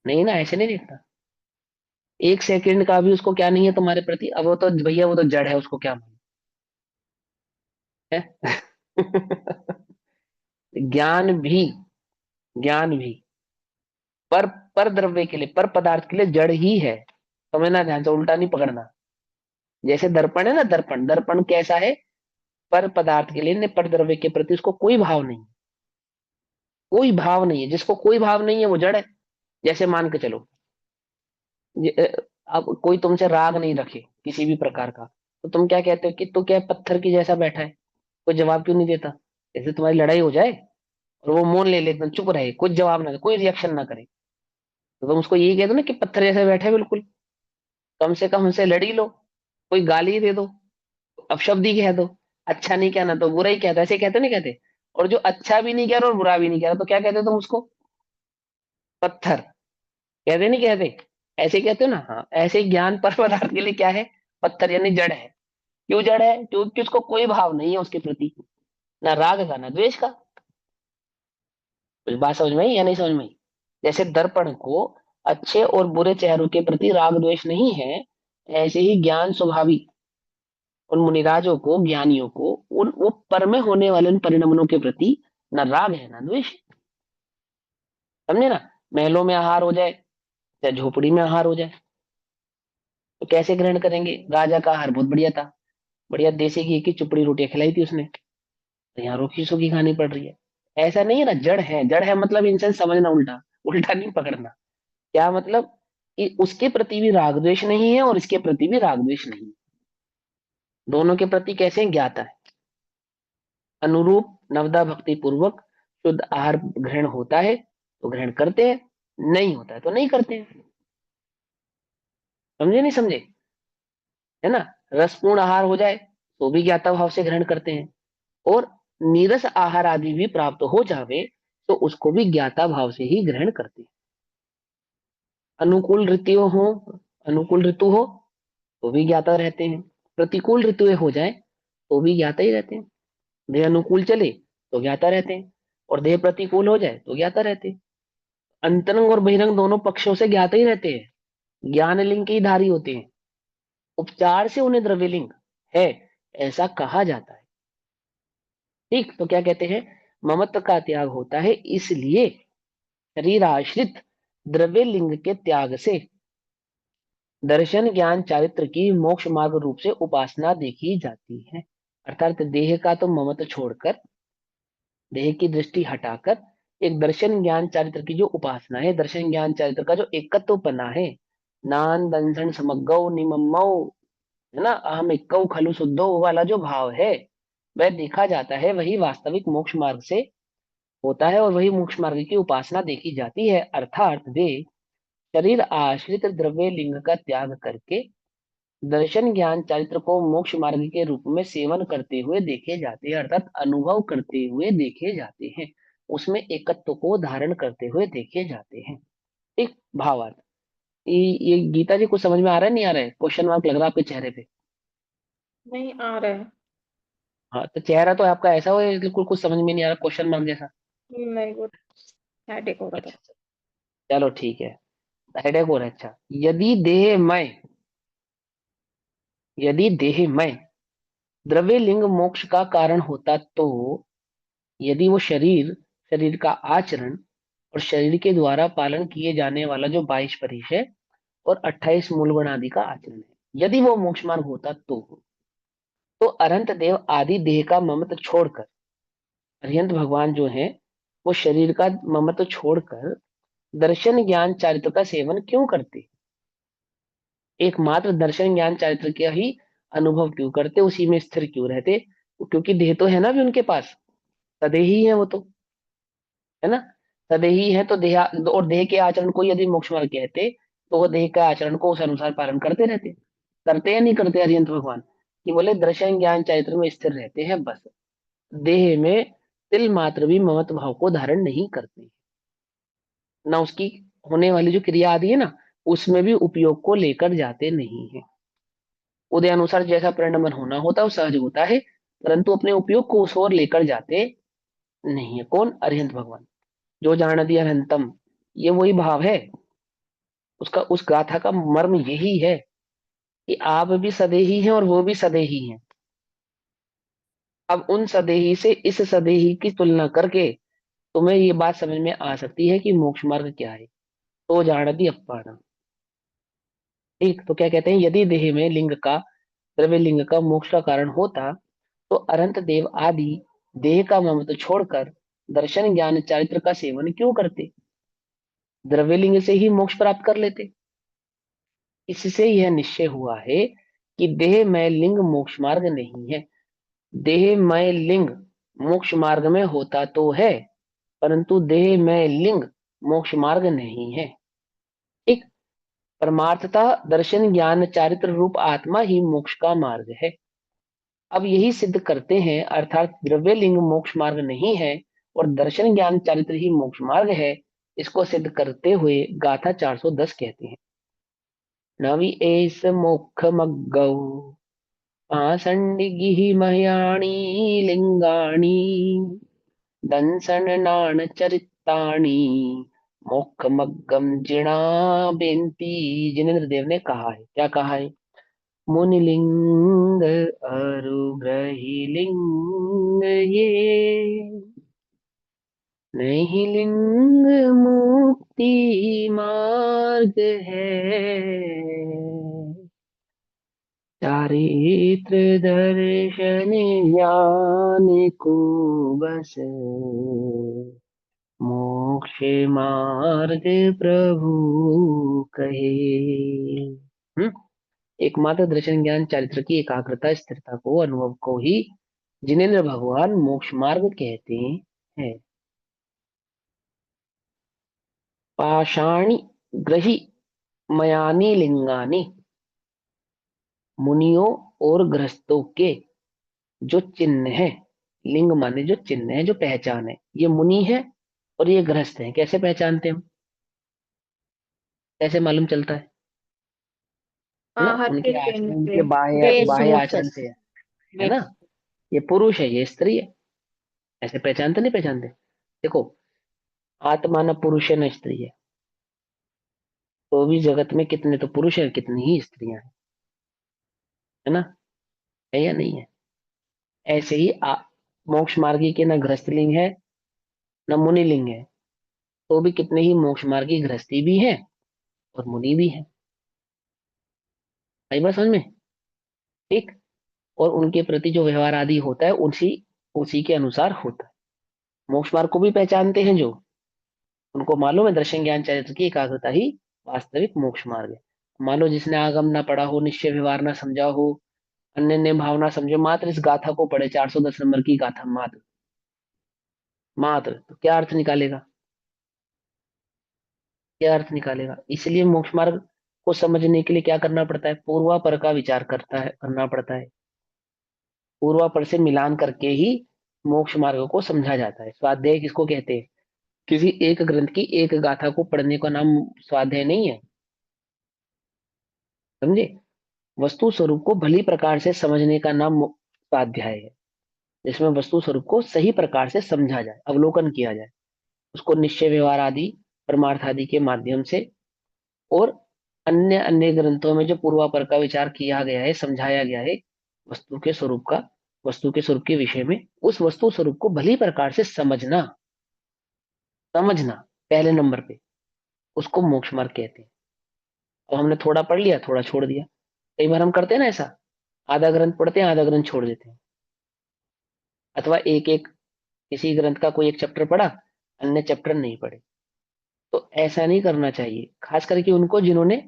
नहीं ना, ऐसे नहीं देखता। एक सेकंड का भी उसको क्या नहीं है तुम्हारे प्रति? अब वो तो भैया वो तो जड़ है, उसको क्या मालूम है? ज्ञान भी, ज्ञान भी पर पर द्रव्य के लिए, पर पदार्थ के लिए जड़ ही है। समझना ध्यान से, उल्टा नहीं पकड़ना। जैसे दर्पण है ना, दर्पण, दर्पण कैसा है? पर पदार्थ के लिए ने पर द्रव्य के प्रति उसको कोई भाव नहीं, कोई भाव नहीं है। जिसको कोई भाव नहीं है वो जड़ है। जैसे मान के चलो, अब कोई तुमसे राग नहीं रखे किसी भी प्रकार का, तो तुम क्या कहते हो कि तू क्या पत्थर की जैसा बैठा है, कोई जवाब क्यों नहीं देता? जैसे तुम्हारी लड़ाई हो जाए और वो मौन ले एकदम चुप रहे, कुछ जवाब ना दे, कोई रिएक्शन ना करे, तो तुम उसको यही कह दो ना कि पत्थर जैसे बैठे है बिल्कुल, कम से कम हमसे लड़ ही लो, कोई गाली दे दो, अपशब्द ही कह दो, अच्छा नहीं कहना तो बुरा ही कहता, ऐसे कहते नहीं कहते? और जो अच्छा भी नहीं कह रहा और बुरा भी नहीं कह रहा, तो क्या कहते हो तुम उसको? पत्थर। कहते नहीं कहते? ऐसे कहते हो ना? हाँ, ऐसे ही ज्ञान पर पदार्थ के लिए क्या है? पत्थर, यानी जड़ है। क्यों जड़ है? क्योंकि उसको कोई भाव नहीं है उसके प्रति, ना राग का ना द्वेष का। कुछ बात समझ में आई या नहीं समझ में आई? जैसे दर्पण को अच्छे और बुरे चेहरों के प्रति राग द्वेष नहीं है, ऐसे ही ज्ञान स्वभावी उन मुनिराजों को, ज्ञानियों को, उन वो पर में होने वाले उन परिणमनों के प्रति न राग है ना द्वेष है। समझे ना? महलों में आहार हो जाए या झोपड़ी में आहार हो जाए, तो कैसे ग्रहण करेंगे? राजा का आहार बहुत बढ़िया था, बढ़िया देसी घी की चुपड़ी रोटियां खिलाई थी उसने, तो यहाँ रूखी सूखी खानी पड़ रही है। ऐसा नहीं है ना, जड़ है। जड़ है मतलब इनसे समझना उल्टा, उल्टा नहीं पकड़ना। क्या मतलब? कि उसके प्रति भी राग द्वेष नहीं है और इसके प्रति भी राग द्वेष नहीं है। दोनों के प्रति कैसे हैं? ज्ञाता है। अनुरूप नवदा भक्ति पूर्वक शुद्ध आहार ग्रहण होता है तो ग्रहण करते हैं, नहीं होता है तो नहीं करते हैं। समझे नहीं समझे? है ना? रसपूर्ण आहार हो जाए तो भी ज्ञाता भाव से ग्रहण करते हैं, और नीरस आहार आदि भी प्राप्त हो जावे तो उसको भी ज्ञाता भाव से ही ग्रहण करते हैं। अनुकूल ऋतु हो, अनुकूल ऋतु हो तो भी ज्ञाता रहते हैं, प्रतिकूल ऋतु हो जाए तो भी ज्ञाता ही रहते हैं। देह अनुकूल चले तो ज्ञाता रहते हैं, और देह प्रतिकूल हो जाए तो ज्ञाता रहते हैं। अंतरंग और बहिरंग दोनों पक्षों से ज्ञाता ही रहते हैं, ज्ञान लिंग के ही धारी होते हैं। उपचार से उन्हें द्रव्यलिंग है ऐसा कहा जाता है। ठीक, तो क्या कहते हैं? ममत्व का त्याग होता है, इसलिए शरीर आश्रित द्रव्य लिंग के त्याग से दर्शन ज्ञान चारित्र की मोक्ष मार्ग रूप से उपासना देखी जाती है। अर्थात देह का तो ममत्व छोड़कर, देह की दृष्टि हटाकर एक दर्शन ज्ञान चारित्र की जो उपासना है, दर्शन ज्ञान चारित्र का जो एकत्व बना है, नान दंसन समग्गौ निमम्मौ, है ना, अहम इक्कौ खलु शुद्धौ वाला जो भाव है, वह देखा जाता है, वही वास्तविक मोक्ष मार्ग से होता है और वही मोक्ष मार्ग की उपासना देखी जाती है। अर्थात वे शरीर आश्रित द्रव्य लिंग का त्याग करके दर्शन ज्ञान चरित्र को मोक्ष मार्ग के रूप में सेवन करते हुए देखे जाते हैं, अर्थात अनुभव करते हुए देखे जाते हैं, उसमें एकत्व को धारण करते हुए देखे जाते हैं। ठीक, भावार्थ। ये गीता जी कुछ समझ में आ रहा है नहीं आ रहा है? क्वेश्चन मार्क लग रहा है आपके चेहरे पे? नहीं आ रहा है। हाँ, तो चेहरा तो आपका ऐसा हो बिल्कुल कुछ समझ में नहीं आ रहा, क्वेश्चन मार्क जैसा। नहीं, वो हेडेक हो रहा था। अच्छा अच्छा, चलो ठीक है। हेडेक हो रहा है, अच्छा। यदि देह में, यदि देह में द्रव्य लिंग मोक्ष का कारण होता तो, यदि वो शरीर, शरीर का आचरण और शरीर के द्वारा पालन किए जाने वाला जो 22 परिचय और 28 मूलगुण आदि का आचरण है, यदि वो मोक्ष मार्ग होता तो अनंत देव आदि देह का ममत्व छोड़कर, अरिहंत भगवान जो है वो शरीर का ममत्व छोड़कर दर्शन ज्ञान चारित्र का सेवन क्यों करते? एकमात्र दर्शन ज्ञान चारित्र का ही अनुभव क्यों करते, उसी में स्थिर क्यों रहते? क्योंकि देह तो है ना भी उनके पास, सदेही है वो तो, है ना? सदेही है तो देह, और देह के आचरण को यदि मोक्ष मार्ग कहते तो वो देह का आचरण को उस अनुसार पालन करते रहते। करते या नहीं करते हरियंत भगवान? कि बोले दर्शन ज्ञान चरित्र में स्थिर रहते हैं बस, देह में तिल मात्र भी ममत्व भाव को धारण नहीं करते, ना उसकी होने वाली जो क्रिया आदि है ना, उसमें भी उपयोग को लेकर जाते नहीं है। उदय अनुसार जैसा परिणमन होना होता है वो सहज होता है, परंतु अपने उपयोग को उस ओर लेकर जाते नहीं है। कौन? अरिहंत भगवान। जो जान दिया अनंतम, ये वही भाव है उसका, उस गाथा का मर्म यही है कि आप भी सदेही हैं और वो भी सदेही हैं। अब उन सदेही से इस सदेही की तुलना करके तुम्हें ये बात समझ में आ सकती है कि मोक्ष मार्ग क्या है। तो जानती अपाना। ठीक, तो क्या कहते हैं? यदि देह में लिंग का, द्रव्य लिंग का मोक्ष का कारण होता तो अनंत देव आदि देह का ममत्व छोड़कर दर्शन ज्ञान चारित्र का सेवन क्यों करते? द्रव्यलिंग से ही मोक्ष प्राप्त कर लेते। इससे यह निश्चय हुआ है कि देह में लिंग मोक्ष मार्ग नहीं है। देह में लिंग मोक्ष मार्ग में होता तो है, परंतु देह में लिंग मोक्ष मार्ग नहीं है। एक परमार्थता दर्शन ज्ञान चारित्र रूप आत्मा ही मोक्ष का मार्ग है। अब यही सिद्ध करते हैं, अर्थात द्रव्य लिंग मोक्ष मार्ग नहीं है और दर्शन ज्ञान चारित्र ही मोक्ष मार्ग है। इसको सिद्ध करते हुए गाथा 410 कहते हैं, नवि एस मोक्ष मग्गौ आसंडिगिः मह्याणि लिंगाणि दंसन नाण चरिताणी मोक्ष मग्गम जिणा बेंती। जिनेन्द्र देव ने कहा है, क्या कहा है? मुनिलिंग अरुग्रही लिंग ये नहीं लिंग मुक्ति मार्ग है। चारित्र दर्शन ज्ञान को बस मोक्ष मार्ग प्रभु कहे। एकमात्र दर्शन ज्ञान चारित्र की एकाग्रता स्थिरता को अनुभव को ही जिनेन्द्र भगवान मोक्ष मार्ग कहते हैं। पाषाणी ग्रही मयानी लिंगानी, मुनियों और गृहस्थों के जो चिन्ह है, लिंग माने जो चिन्ह है, जो पहचान है, ये मुनि है और ये गृहस्थ है। कैसे पहचानते हैं हम? कैसे मालूम चलता है ना? हर उनके किस आचरण, दिन उनके से बाह्य बाह्य वेशभूषा आचरण से। से है ना? ये पुरुष है, ये स्त्री है। ऐसे पहचानते नहीं पहचानते? देखो, आत्मा न पुरुष है न स्त्री है, तो भी जगत में कितने तो पुरुष है, कितनी ही स्त्रियां हैं, है ना? है या नहीं है? ऐसे ही मोक्ष मार्गी के न गृहस्थ लिंग है न मुनि लिंग है, तो भी कितने ही मोक्ष मार्गी गृहस्थी भी है और मुनि भी है। आई बात समझ में? ठीक। और उनके प्रति जो व्यवहार आदि होता है उसी उसी के अनुसार होता है। मोक्ष मार्ग को भी पहचानते हैं जो, उनको मालूम है दर्शन ज्ञान चरित्र की एकाग्रता ही वास्तविक मोक्ष मार्ग है। मान लो जिसने आगम ना पढ़ा हो, निश्चय व्यवहार ना समझा हो, अन्य ने भावना समझे, मात्र इस गाथा को पढ़े, 410 नंबर की गाथा, मात्र मात्र, तो क्या अर्थ निकालेगा? क्या अर्थ निकालेगा? इसलिए मोक्ष मार्ग को समझने के लिए क्या करना पड़ता है? पूर्वापर का विचार करना पड़ता है। पूर्वापर से मिलान करके ही मोक्ष मार्ग को समझा जाता है। स्वाध्याय किसको कहते हैं? किसी एक ग्रंथ की एक गाथा को पढ़ने का नाम स्वाध्याय नहीं है। समझे? वस्तु स्वरूप को भली प्रकार से समझने का नाम स्वाध्याय है, जिसमें वस्तु स्वरूप को सही प्रकार से समझा जाए, अवलोकन किया जाए, उसको निश्चय व्यवहार आदि परमार्थ आदि के माध्यम से, और अन्य अन्य ग्रंथों में जो पूर्वापर का विचार किया गया है, समझाया गया है वस्तु के स्वरूप का, वस्तु के स्वरूप के विषय में, उस वस्तु स्वरूप को भली प्रकार से समझना, समझना पहले नंबर पे, उसको मोक्ष मार्ग कहते हैं। और हमने थोड़ा पढ़ लिया, थोड़ा छोड़ दिया। कई बार हम करते हैं ना ऐसा, आधा ग्रंथ पढ़ते हैं, आधा ग्रंथ छोड़ देते हैं, अथवा एक एक किसी ग्रंथ का कोई एक चैप्टर पढ़ा, अन्य चैप्टर नहीं पढ़े। तो ऐसा नहीं करना चाहिए, खास करके उनको जिन्होंने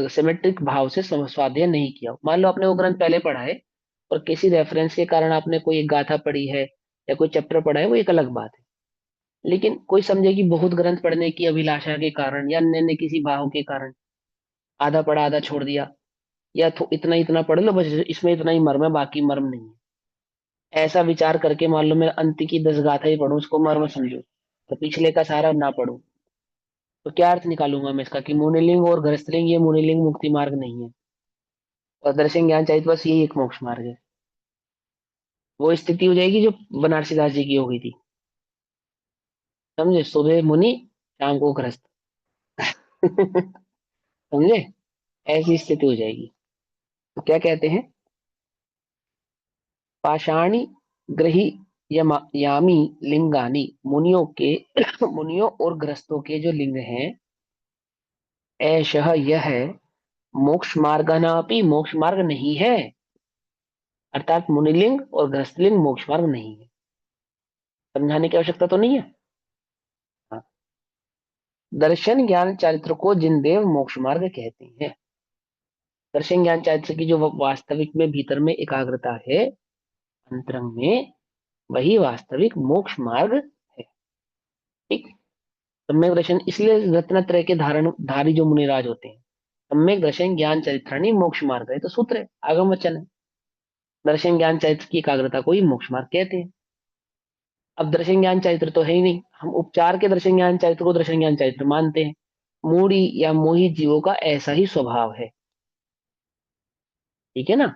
सिमेट्रिक भाव से स्वाध्याय नहीं किया। मान लो आपने वो ग्रंथ पहले पढ़ा है और किसी रेफरेंस के कारण आपने कोई एक गाथा पढ़ी है या कोई चैप्टर पढ़ा है, वो एक अलग बात है। लेकिन कोई समझे कि बहुत ग्रंथ पढ़ने की अभिलाषा के कारण या अन्य किसी भाव के कारण आधा पढ़ा आधा छोड़ दिया, या इतना इतना पढ़ लो बस, इसमें इतना ही मर्म है, बाकी मर्म नहीं है, ऐसा विचार करके मान लो मैं अंत की 10 गाथा ही पढ़ूं, उसको मर्म समझो, तो पिछले का सारा ना पढ़ूं, तो क्या अर्थ निकालूंगा मैं इसका? कि मुनिलिंग और गृहस्थलिंग, ये मुनिलिंग मुक्ति मार्ग नहीं है और दर्शन ज्ञान चाहिए, बस यही एक मोक्ष मार्ग है। वो स्थिति हो जाएगी जो बनारसी दास जी की हो गई थी। समझे? सुबह मुनि, शाम को गृहस्थ। समझे? ऐसी स्थिति हो जाएगी। तो क्या कहते हैं? पाषाणी ग्रही यामी लिंगानी, मुनियों के मुनियों और गृहस्थों के जो लिंग हैं, ऐशः यह है, मोक्ष मार्ग नापि, मोक्ष मार्ग नहीं है। अर्थात मुनिलिंग और गृहस्थलिंग मोक्ष मार्ग नहीं है। समझाने की आवश्यकता तो नहीं है। हाँ। दर्शन ज्ञान चारित्र को जिन देव मोक्ष मार्ग कहते हैं। दर्शन ज्ञान चारित्र की जो वास्तविक में भीतर में एकाग्रता है, अंतरंग में, वही वास्तविक मोक्ष मार्ग है। ठीक। सम्यक दर्शन इसलिए रत्नत्रय के धारण धारी जो मुनिराज होते हैं, सम्यक दर्शन ज्ञान चरित्राणी मोक्ष मार्ग है, तो सूत्र है, आगम वचन है। दर्शन ज्ञान चरित्र की एकाग्रता को ही मोक्ष मार्ग कहते हैं। अब दर्शन ज्ञान चरित्र तो है ही नहीं, हम उपचार के दर्शन ज्ञान चरित्र को दर्शन ज्ञान चरित्र मानते हैं। मूढ़ी या मोही जीवों का ऐसा ही स्वभाव है। ठीक है ना।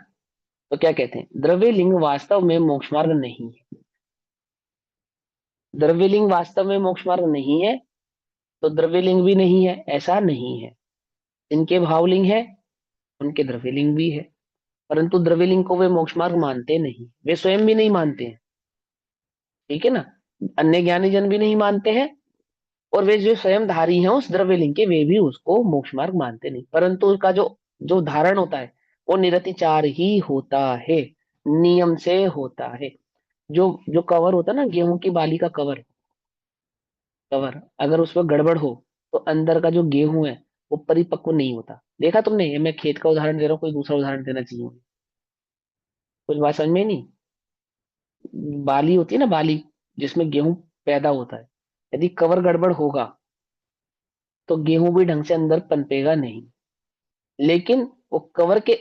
तो क्या कहते हैं, द्रव्य लिंग वास्तव में मोक्ष मार्ग नहीं है। द्रव्य लिंग वास्तव में मोक्ष मार्ग नहीं है, तो द्रव्य लिंग भी नहीं है ऐसा नहीं है। इनके भावलिंग है, उनके द्रव्य लिंग भी है, परंतु द्रव्य लिंग को वे मोक्ष मार्ग मानते नहीं, वे स्वयं भी नहीं मानते हैं। ठीक है ना। अन्य ज्ञानी जन भी नहीं मानते हैं, और वे जो स्वयं धारी हैं उस द्रव्य लिंग के, वे भी उसको मोक्ष मार्ग मानते नहीं, परंतु उसका जो जो धारण होता है वो निरतिचार ही होता है, नियम से होता है। जो जो कवर होता है ना, गेहूं की बाली का कवर, कवर अगर उसमें गड़बड़ हो तो अंदर का जो गेहूं है वो परिपक्व नहीं होता। देखा तुमने, ये मैं खेत का उदाहरण दे रहा हूँ, कोई दूसरा उदाहरण देना चाहिए मुझे। कुछ बात समझ में नहीं। बाली होती है ना, बाली जिसमें गेहूं पैदा होता है, यदि कवर गड़बड़ होगा तो गेहूं भी ढंग से अंदर पनपेगा नहीं। लेकिन वो कवर के,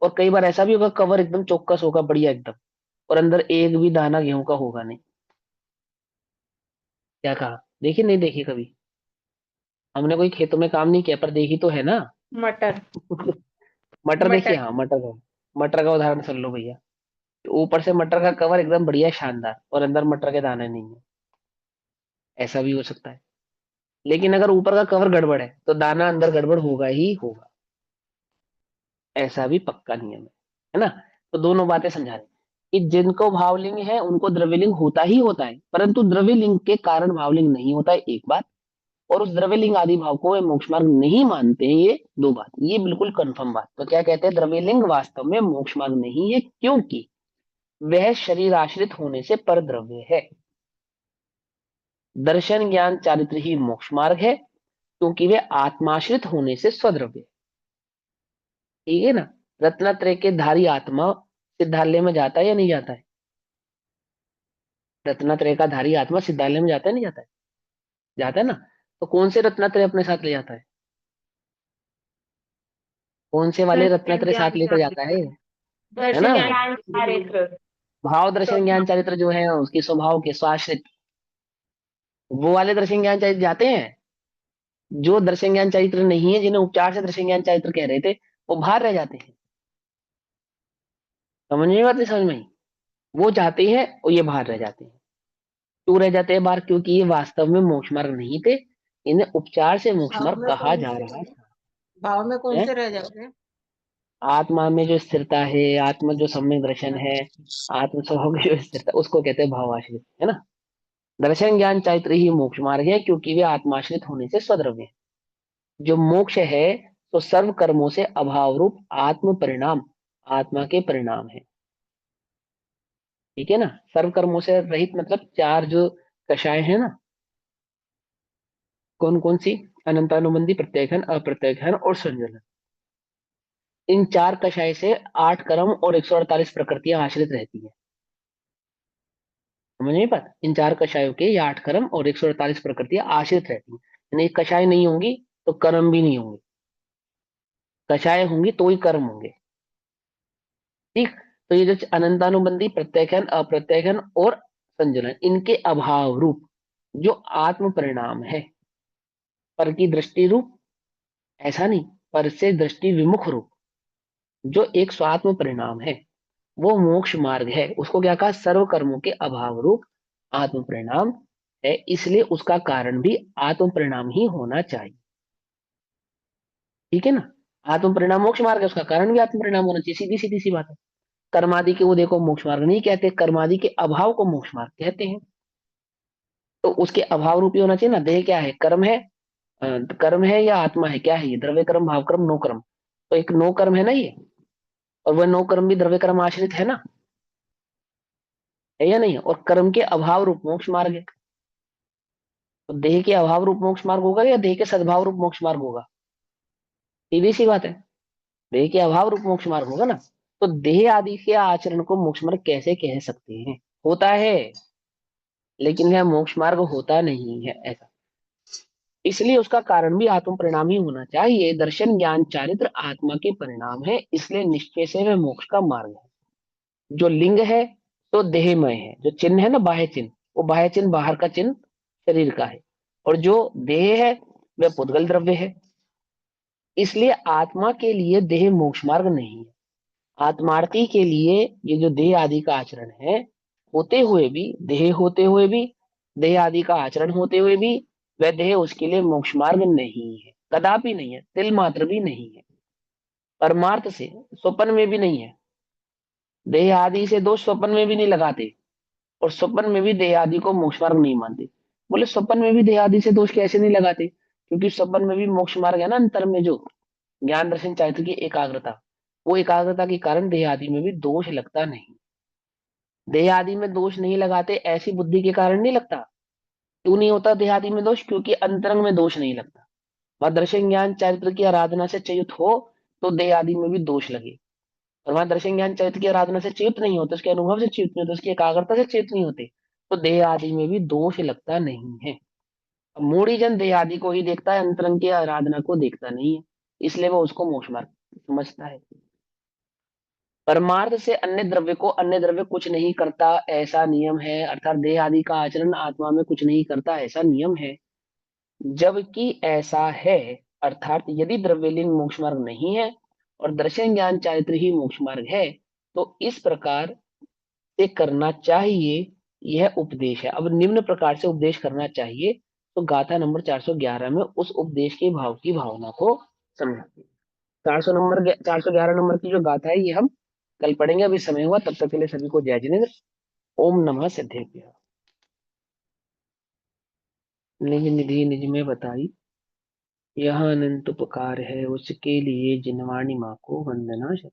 और कई बार ऐसा भी होगा कवर एकदम चौकस होगा बढ़िया एकदम, और अंदर एक भी दाना गेहूं का होगा नहीं। क्या कहा, देखी नहीं देखी कभी? हमने कोई खेतों में काम नहीं किया पर देखी तो है ना। मटर। मटर देखिए, मटर। हाँ मटर का, मटर का उदाहरण सुन लो भैया। ऊपर से मटर का कवर एकदम बढ़िया शानदार, और अंदर मटर के दाने नहीं है, ऐसा भी हो सकता है। लेकिन अगर ऊपर का कवर गड़बड़ है तो दाना अंदर गड़बड़ होगा ही होगा, ऐसा भी पक्का नियम है ना। तो दोनों बातें समझा रहे कि जिनको भावलिंग है उनको द्रव्यलिंग होता ही होता है, परंतु द्रव्यलिंग के कारण भावलिंग नहीं होता है, एक बात। और उस द्रव्यलिंग आदि भाव को वे मोक्ष मार्ग नहीं मानते हैं, ये दो बात, ये बिल्कुल कंफर्म बात। तो क्या कहते हैं, द्रव्यलिंग वास्तव में मोक्ष मार्ग नहीं है, क्योंकि वह शरीर आश्रित होने से पर द्रव्य है। दर्शन ज्ञान चारित्र ही मोक्ष मार्ग है, क्योंकि वे आत्माश्रित होने से स्वद्रव्य है। ठीक है ना। रत्नत्रय के धारी आत्मा सिद्धालय में जाता है या नहीं जाता है? रत्नत्रय का धारी आत्मा सिद्धालय में जाता है नहीं जाता है? जाता है ना। तो कौन से रत्नत्रय अपने साथ ले जाता है? कौन से वाले दर्शन रत्नत्रय ज्ञान साथ लेकर जाता है? चारित्र। है ना। दर्शन ज्ञान चारित्र। भाव दर्शन ज्ञान चरित्र जो है उसके स्वभाव के स्वाश्रित, वो वाले दर्शन ज्ञान चरित्र जाते हैं। जो दर्शन ज्ञान चरित्र नहीं है, जिन्हें उपचार से दर्शन ज्ञान चरित्र कह रहे थे, वो बाहर रह जाते हैं। समझ में बात नहीं समझ में आई? वो जाते हैं और ये बाहर रह जाते हैं। क्यों रह जाते हैं बाहर? क्योंकि ये वास्तव में मोक्ष मार्ग नहीं थे, इन्हें उपचार से मोक्ष भाव मार्ग में कहा कौन जा से, रहा था। भाव में कौन है? से रह जाते हैं? आत्मा में जो स्थिरता है, आत्मा जो सम्यक दर्शन है, आत्म स्वभाव की जो स्थिरता, उसको कहते हैं भावाश्रित, है ना। दर्शन ज्ञान चैत्र ही मोक्ष मार्ग है, क्योंकि वे आत्माश्रित होने से स्वद्रव्य है। जो मोक्ष है तो सर्व कर्मों से अभाव रूप आत्म परिणाम, आत्मा के परिणाम है। ठीक है ना। सर्व कर्मों से रहित मतलब चार जो कषाय है ना, कौन कौन सी? अनंतानुबंधी, प्रत्ययघन, अप्रत्ययघन और संयोजन। इन चार कषाय से 8 कर्म और 148 प्रकृतियां आश्रित रहती है। समझ नहीं पाता, इन चार कषायों के ये 8 कर्म और 148 प्रकृतियां आश्रित रहती हैं। यानी कषाय नहीं होंगी तो कर्म भी नहीं होंगे, कषाय होंगी तो ही कर्म होंगे। ठीक। तो ये जो अनंतानुबंधी, प्रत्ययघन, अप्रत्ययघन और संजनन, इनके अभाव रूप जो आत्म परिणाम है, पर की दृष्टि रूप, ऐसा नहीं, पर से दृष्टि विमुख रूप, जो एक स्वात्म परिणाम है, वो मोक्ष मार्ग है। उसको क्या कहा, सर्व कर्मों के अभाव रूप आत्म परिणाम है, इसलिए उसका कारण भी आत्म परिणाम ही होना चाहिए। ठीक है ना। आत्म परिणाम मोक्ष मार्ग है, उसका कारण भी आत्म परिणाम होना चाहिए, सीधी सीधी सी बात है। कर्मादि के वो देखो मोक्ष मार्ग नहीं कहते, कर्मादि के अभाव को मोक्ष मार्ग कहते हैं। तो उसके अभाव रूपी होना चाहिए ना। देह क्या है, कर्म है, कर्म है या आत्मा है, क्या है ये, द्रव्य कर्म, भाव कर्म, नो कर्म। तो एक नो कर्म है ना ये, और वह नो कर्म भी द्रव्य कर्म आश्रित है ना। है या नहीं है? और कर्म के अभाव रूप मोक्ष मार्ग है। तो देह के अभाव रूप मोक्ष मार्ग होगा या देह के सद्भाव रूप मोक्ष मार्ग होगा? सीधी सी बात है, देह के अभाव रूप मोक्ष मार्ग होगा ना। तो देह आदि के आचरण को मोक्ष मार्ग कैसे कह सकते हैं? होता है, लेकिन यह मोक्ष मार्ग होता नहीं है ऐसा। इसलिए उसका कारण भी आत्म परिणाम ही होना चाहिए। दर्शन ज्ञान चारित्र आत्मा के परिणाम है, इसलिए निश्चय से वह मोक्ष का मार्ग है। जो लिंग है तो देहमय है, जो चिन्ह है ना बाह्य चिन्ह, वो बाह्य चिन्ह बाहर का चिन्ह शरीर का है, और जो देह है वह पुद्गल द्रव्य है। इसलिए आत्मा के लिए देह मोक्ष मार्ग नहीं है। आत्मार्थी के लिए ये जो देह आदि का आचरण है, होते हुए भी, देह होते हुए भी, देह आदि का आचरण होते हुए भी, वह देह उसके लिए मोक्ष मार्ग नहीं है, कदापि नहीं है, तिल मात्र भी नहीं है। परमार्थ से स्वप्न में भी नहीं है। देह आदि से दोष स्वप्न में भी नहीं लगाते, और स्वप्न में भी देह आदि को मोक्ष मार्ग नहीं मानते। बोले स्वप्न में भी देह आदि से दोष कैसे नहीं लगाते? क्योंकि स्वप्न में भी मोक्ष मार्ग है ना, अंतर में जो ज्ञान दर्शन चारित्र की एकाग्रता, वो एकाग्रता के कारण देह आदि में भी दोष लगता नहीं। देह आदि में दोष नहीं लगाते ऐसी बुद्धि के कारण नहीं लगता। क्यों नहीं होता देह आदि में दोष? क्योंकि अंतरंग में दोष नहीं लगता। वहां दर्शन ज्ञान चरित्र की आराधना से च्युत हो तो देह आदि में भी दोष लगे, और वहां दर्शन ज्ञान चरित्र की आराधना से च्युत नहीं होते, उसके अनुभव से च्युत नहीं होते, उसकी एकाग्रता से च्युत नहीं होते, तो देह आदि में भी दोष लगता नहीं है। अब मूढ़ी जन देह आदि को ही देखता है, अंतरंग की आराधना को देखता नहीं है, इसलिए वो उसको मोक्ष मार्ग समझता है। परमार्थ से अन्य द्रव्य को अन्य द्रव्य कुछ नहीं करता ऐसा नियम है, अर्थात देह आदि का आचरण आत्मा में कुछ नहीं करता ऐसा नियम है। जबकि ऐसा है, अर्थात यदि द्रव्यलिंग मोक्ष मार्ग नहीं है और दर्शन ज्ञान चारित्र ही मोक्ष मार्ग है, तो इस प्रकार से करना चाहिए, यह उपदेश है। अब निम्न प्रकार से उपदेश करना चाहिए, तो गाथा नंबर 411 में उस उपदेश के भाव की भावना को समझाते हैं। 411 नंबर की जो गाथा है ये हम कल पढ़ेंगे, अभी समय हुआ, तब तक के लिए सभी को जय जिनेन्द्र। ओम नमः सिद्धेभ्यः। निज निधि निज में बताई, यह अनंत उपकार है उसके लिए, जिनवाणी माँ को वंदना शत।